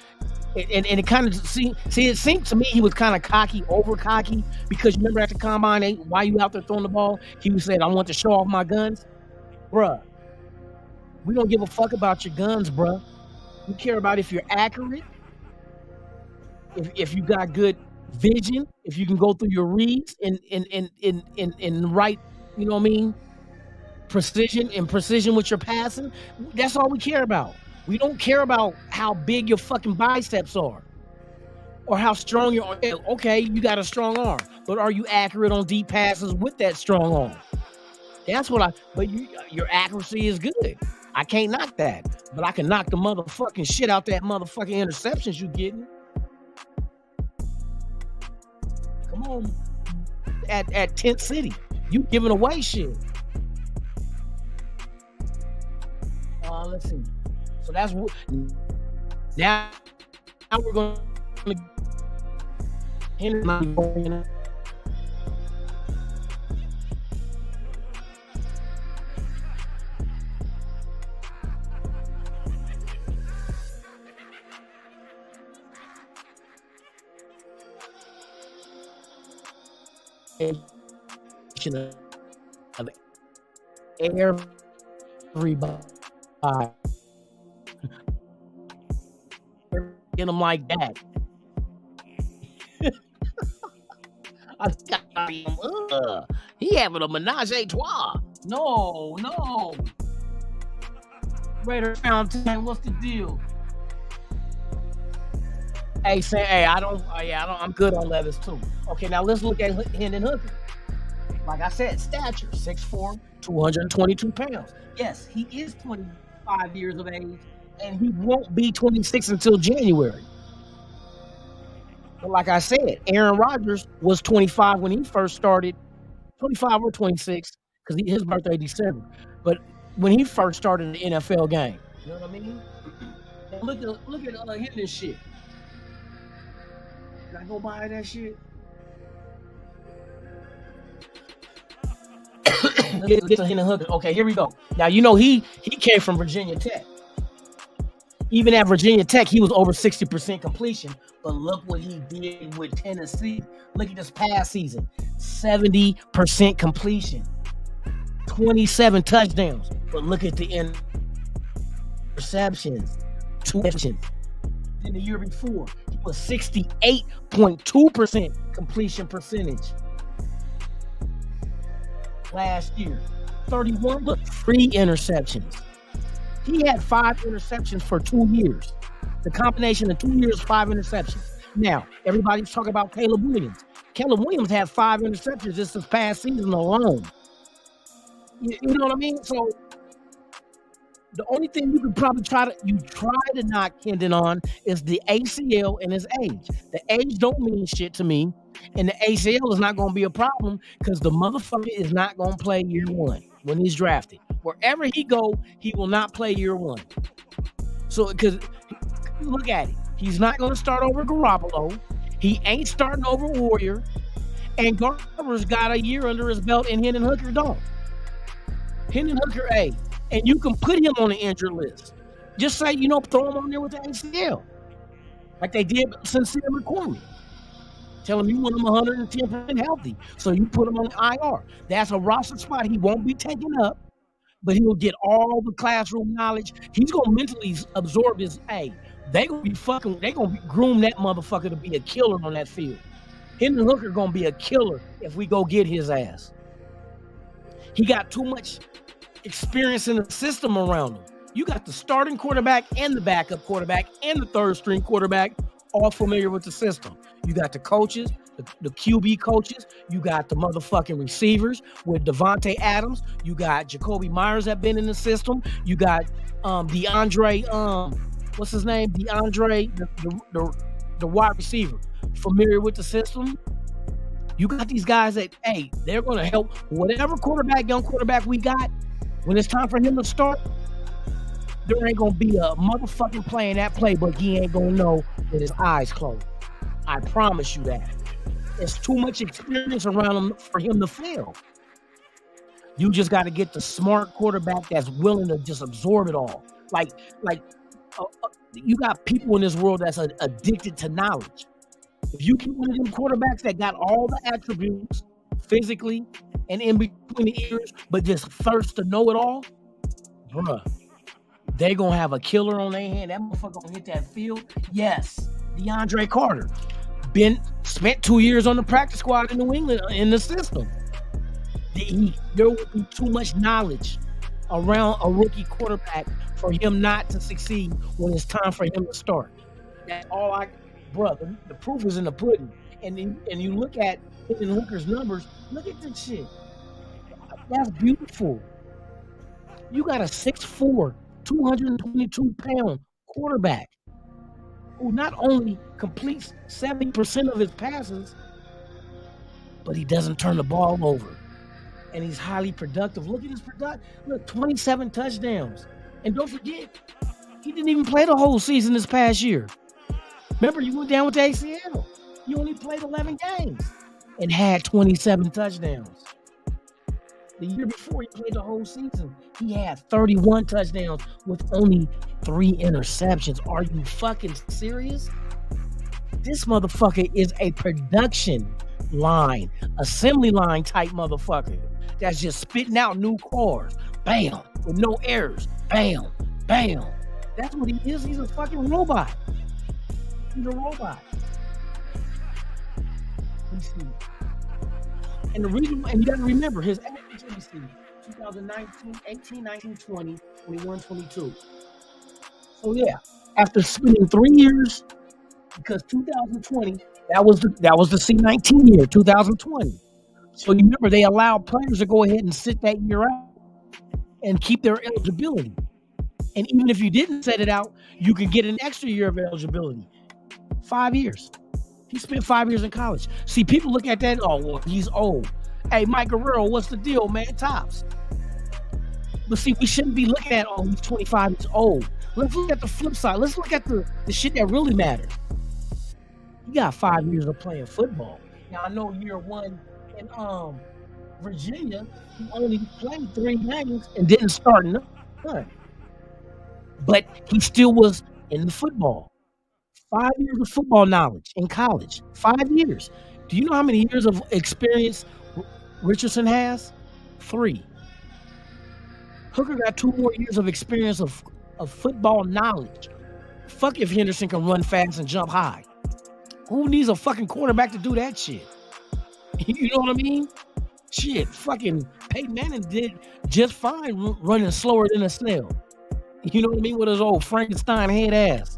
and it kind of see it seemed to me he was kind of cocky, over cocky, because you remember at the combine, why you out there throwing the ball? He was saying, I want to show off my guns. Bruh, we don't give a fuck about your guns, bruh. We care about if you're accurate, if you got good vision, if you can go through your reads in right, you know what I mean, precision with your passing. That's all we care about. We don't care about how big your fucking biceps are or how strong your arm. Okay, you got a strong arm, but are you accurate on deep passes with that strong arm? That's what your accuracy is good. I can't knock that, but I can knock the motherfucking shit out that motherfucking interceptions you getting. Come on, at Tent City, you giving away shit. Let's see. So that's what. Now we're going to. Of everybody. Get them like that. He having a menage a trois. No. Raider Fountain, what's the deal? I'm good on Levis too. Okay, now let's look at Hendon Hooker. Like I said, stature, 6'4", 222 pounds. Yes, he is 25 years of age, and he won't be 26 until January. But like I said, Aaron Rodgers was 25 when he first started 25 or 26, because his birthday December. But when he first started the NFL game, you know what I mean? And look at hitting this shit. Did I go buy that shit? Look at Hendon Hooker. Okay, here we go. Now you know he came from Virginia Tech. Even at Virginia Tech, he was over 60% completion. But look what he did with Tennessee. Look at this past season. 70% completion. 27 touchdowns. But look at the interceptions. 2 interceptions. Then the year before, he was 68.2% completion percentage. Last year, 31, look, 3 interceptions. He had 5 interceptions for 2 years. The combination of 2 years, 5 interceptions. Now, everybody's talking about Caleb Williams. Caleb Williams had 5 interceptions this past season alone. You know what I mean? So the only thing you could probably try to knock Hendon on is the ACL and his age. The age don't mean shit to me, and the ACL is not going to be a problem because the motherfucker is not going to play year 1 when he's drafted. Wherever he go, he will not play year 1. So, because look at it, he's not going to start over Garoppolo. He ain't starting over Warrior, and Garber's got a year under his belt, and Hendon Hooker don't. Hendon Hooker, and you can put him on the injured list. Just say, throw him on there with the ACL, like they did Sincere McCormick. Tell him you want him 110% healthy, so you put him on the IR. That's a roster spot he won't be taking up, but he'll get all the classroom knowledge. He's gonna mentally absorb his. They gonna groom that motherfucker to be a killer on that field. Hendon Hooker gonna be a killer if we go get his ass. He got too much experience in the system around him. You got the starting quarterback and the backup quarterback and the third string quarterback all familiar with the system. You got the coaches, the QB coaches. You got the motherfucking receivers with Devontae Adams. You got Jacoby Myers that been in the system. You got DeAndre, what's his name? DeAndre, the wide receiver, familiar with the system. You got these guys that, they're going to help whatever young quarterback we got. When it's time for him to start, there ain't going to be a motherfucking playing that playbook he ain't going to know with his eyes closed. I promise you that. There's too much experience around him for him to fail. You just got to get the smart quarterback that's willing to just absorb it all. You got people in this world that's addicted to knowledge. If you get one of them quarterbacks that got all the attributes physically and in between the ears, but just thirst to know it all, bruh, they gonna have a killer on their hand. That motherfucker gonna hit that field. Yes, DeAndre Carter spent 2 years on the practice squad in New England in the system. There will be too much knowledge around a rookie quarterback for him not to succeed when it's time for him to start. That's all brother. The proof is in the pudding. And you look at Hendon Hooker's numbers. Look at this shit. That's beautiful. You got a 6'4", 222-pound quarterback who not only completes 70% of his passes, but he doesn't turn the ball over. And he's highly productive. Look at his production. Look, 27 touchdowns. And don't forget, he didn't even play the whole season this past year. Remember, you went down with the ACL. He only played 11 games and had 27 touchdowns. The year before he played the whole season, he had 31 touchdowns with only 3 interceptions. Are you fucking serious? This motherfucker is a production line, assembly line type motherfucker that's just spitting out new cars. Bam, with no errors. Bam, bam. That's what he is. He's a fucking robot. He's a robot. Let me see. And the reason, and you got to remember his average, let me see, 2019, 18, 19, 20, 21, 22. So yeah, after spending 3 years, because 2020, that was the C19 year, 2020. So you remember they allowed players to go ahead and sit that year out and keep their eligibility. And even if you didn't set it out, you can get an extra year of eligibility. 5 years. He spent 5 years in college. See, people look at that, oh, well, he's old. Hey, Mike Guerrero, what's the deal, man? Tops. But see, we shouldn't be looking at, oh, he's 25 years old. Let's look at the flip side. Let's look at the shit that really matters. You got 5 years of playing football. Now, I know year one in Virginia, he only played 3 games and didn't start none. But he still was in the football. 5 years of football knowledge in college. 5 years. Do you know how many years of experience Richardson has? 3. Hooker got 2 more years of experience of football knowledge. Fuck if Henderson can run fast and jump high. Who needs a fucking quarterback to do that shit? You know what I mean? Shit, fucking Peyton Manning did just fine running slower than a snail. You know what I mean? With his old Frankenstein head ass.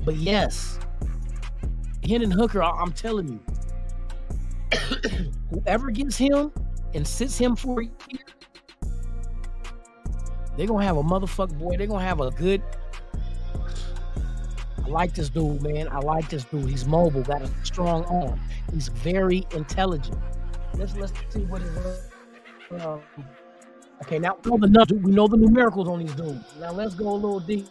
But yes, Hendon Hooker, I'm telling you, whoever gets him and sits him for a year, they're going to have a motherfucker, boy. They're going to have a good... I like this dude, man. I like this dude. He's mobile, got a strong arm. He's very intelligent. Let's see what it was. Okay, now we know the numericals on these dudes. Now let's go a little deeper.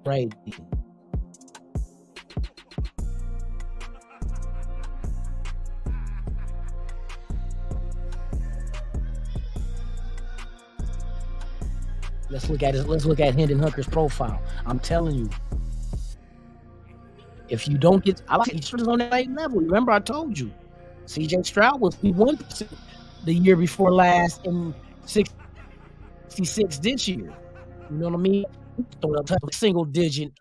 Right. Let's look at Hendon Hooker's profile. I'm telling you, if you don't get, I like he's on that same level. Remember, I told you, CJ Stroud was 1% the year before last and 66 this year. You know what I mean? Single digit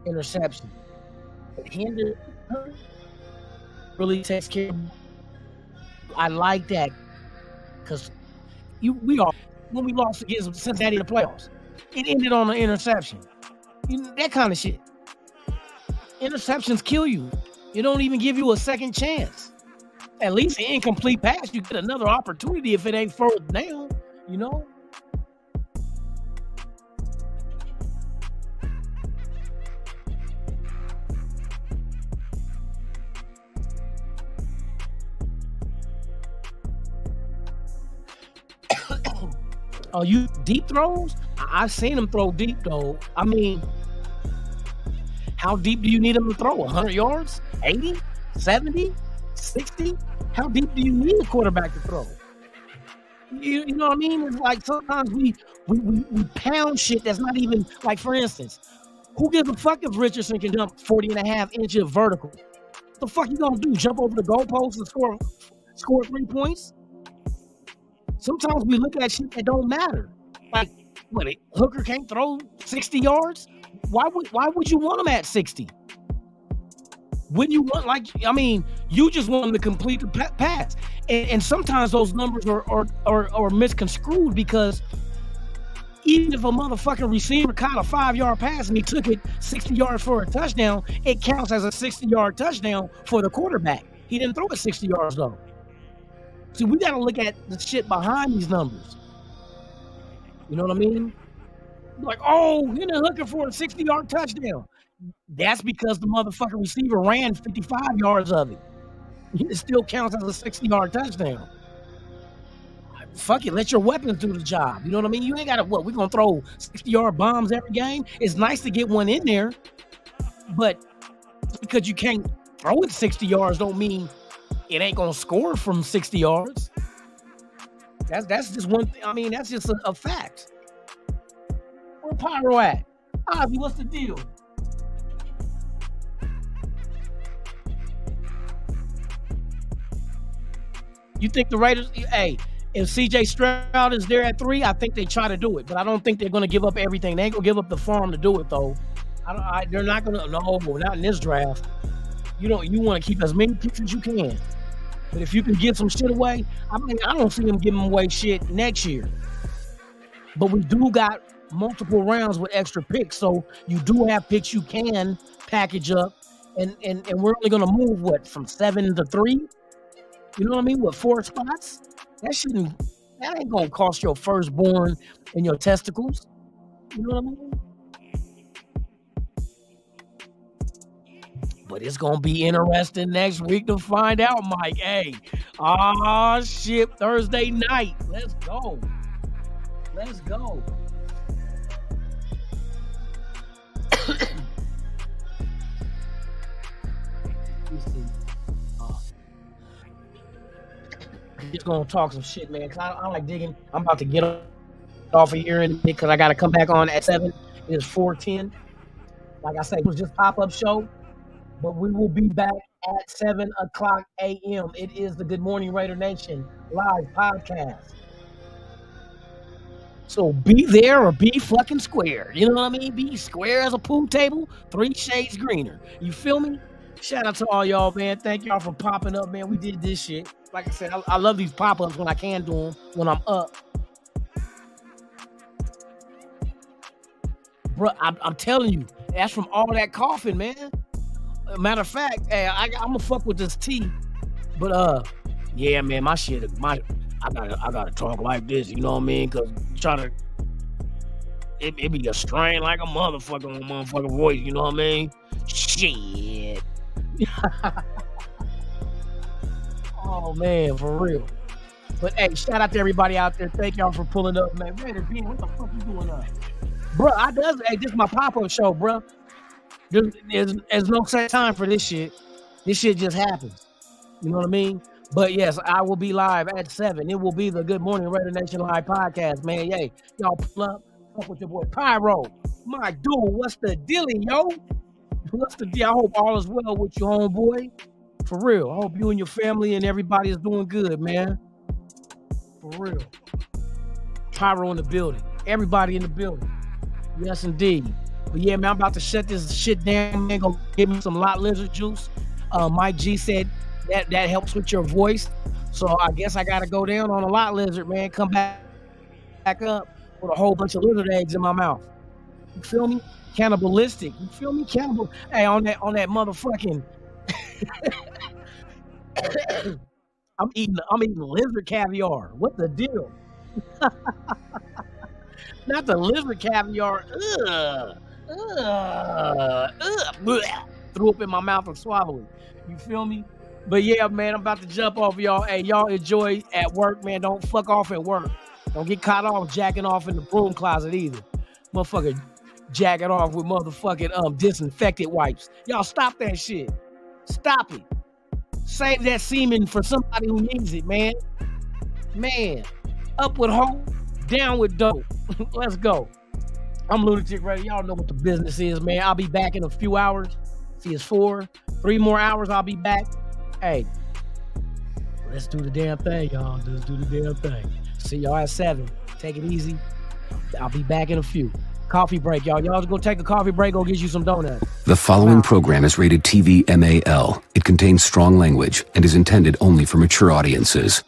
interception. Hendon really takes care of. I like that because when we lost against Cincinnati in the playoffs, it ended on an interception. That kind of shit. Interceptions kill you. It don't even give you a second chance. At least an incomplete pass, you get another opportunity if it ain't fourth down, you know? Oh, you deep throws? I've seen him throw deep though. I mean, how deep do you need him to throw? 100 yards? 80? 70? 60? How deep do you need a quarterback to throw? You know what I mean? It's like sometimes we pound shit that's not even, like for instance, who gives a fuck if Richardson can jump 40.5 inches vertical? What the fuck you gonna do? Jump over the goalpost and score 3 points? Sometimes we look at shit that don't matter. Like, Hooker can't throw 60 yards? Why would you want him at 60? Wouldn't you want, you just want him to complete the pass. And sometimes those numbers are misconstrued because even if a motherfucking receiver caught a 5-yard pass and he took it 60 yards for a touchdown, it counts as a 60-yard touchdown for the quarterback. He didn't throw it 60 yards though. See, we got to look at the shit behind these numbers. You know what I mean? Like, oh, you're looking for a 60-yard touchdown. That's because the motherfucking receiver ran 55 yards of it. It still counts as a 60-yard touchdown. Fuck it, let your weapons do the job. You know what I mean? You ain't got to, we're going to throw 60-yard bombs every game? It's nice to get one in there, but because you can't throw it 60 yards don't mean it ain't gonna score from 60 yards. That's just one thing. I mean, that's just a fact. Where Pyro at? Ozzy, what's the deal? You think the Raiders, hey, if CJ Stroud is there at 3, I think they try to do it, but I don't think they're gonna give up everything. They ain't gonna give up the farm to do it though. They're not gonna, no, not in this draft. You want to keep as many picks as you can. But if you can give some shit away, I don't see them giving away shit next year. But we do got multiple rounds with extra picks, so you do have picks you can package up, and we're only gonna move what from 7 to 3. You know what I mean? What 4 spots? That ain't gonna cost your firstborn and your testicles. You know what I mean? But it's gonna be interesting next week to find out, Mike. Hey, shit, Thursday night. Let's go. Let's go. Just gonna talk some shit, man. Cause I like digging. I'm about to get off of here in a bit because I gotta come back on at 7. It is 4:10. Like I said, it was just pop-up show. But we will be back at 7 o'clock a.m. It is the Good Morning Raider Nation live podcast. So be there or be fucking square. You know what I mean? Be square as a pool table, 3 shades greener. You feel me? Shout out to all y'all, man. Thank y'all for popping up, man. We did this shit. Like I said, I love these pop-ups when I can do them, when I'm up. Bro, I'm telling you, that's from all that coughing, man. Matter of fact, hey, I'm gonna fuck with this tea, but yeah, man, I gotta talk like this, you know what I mean? Cause it be a strain like a motherfucking voice, you know what I mean? Shit. Oh man, for real. But hey, shout out to everybody out there. Thank y'all for pulling up, man. Raider B, what the fuck you doing up? Bro, this is my pop-up show, bro. There's no set time for this shit. This shit just happens. You know what I mean? But yes, I will be live at 7. It will be the Good Morning Raider Nation live podcast, man. Yay. Y'all pull up. Fuck with your boy Pyro. My dude, what's the dealie, yo? What's the deal? I hope all is well with you, homeboy. For real. I hope you and your family and everybody is doing good, man. For real. Pyro in the building. Everybody in the building. Yes, indeed. But yeah, man, I'm about to shut this shit down, man. Go give me some lot lizard juice. Mike G said that helps with your voice. So I guess I gotta go down on a lot lizard, man. Come back up with a whole bunch of lizard eggs in my mouth. You feel me? Cannibalistic. You feel me? Cannibal. Hey, on that motherfucking I'm eating lizard caviar. What the deal? Not the lizard caviar. Threw up in my mouth and swallowed it. You feel me? But yeah, man, I'm about to jump off y'all. Hey, y'all enjoy at work, man. Don't fuck off at work. Don't get caught off jacking off in the broom closet either. Motherfucker jacking off with motherfucking disinfectant wipes. Y'all stop that shit. Stop it. Save that semen for somebody who needs it, man. Man, up with hope, down with dope. Let's go. I'm Lunatik Radio. Y'all know what the business is, man. I'll be back in a few hours. See, it's 4. 3 more hours, I'll be back. Hey, let's do the damn thing, y'all. Let's do the damn thing. See y'all at 7. Take it easy. I'll be back in a few. Coffee break, y'all. Y'all go take a coffee break. Go get you some donuts. The following program is rated TV MAL. It contains strong language and is intended only for mature audiences.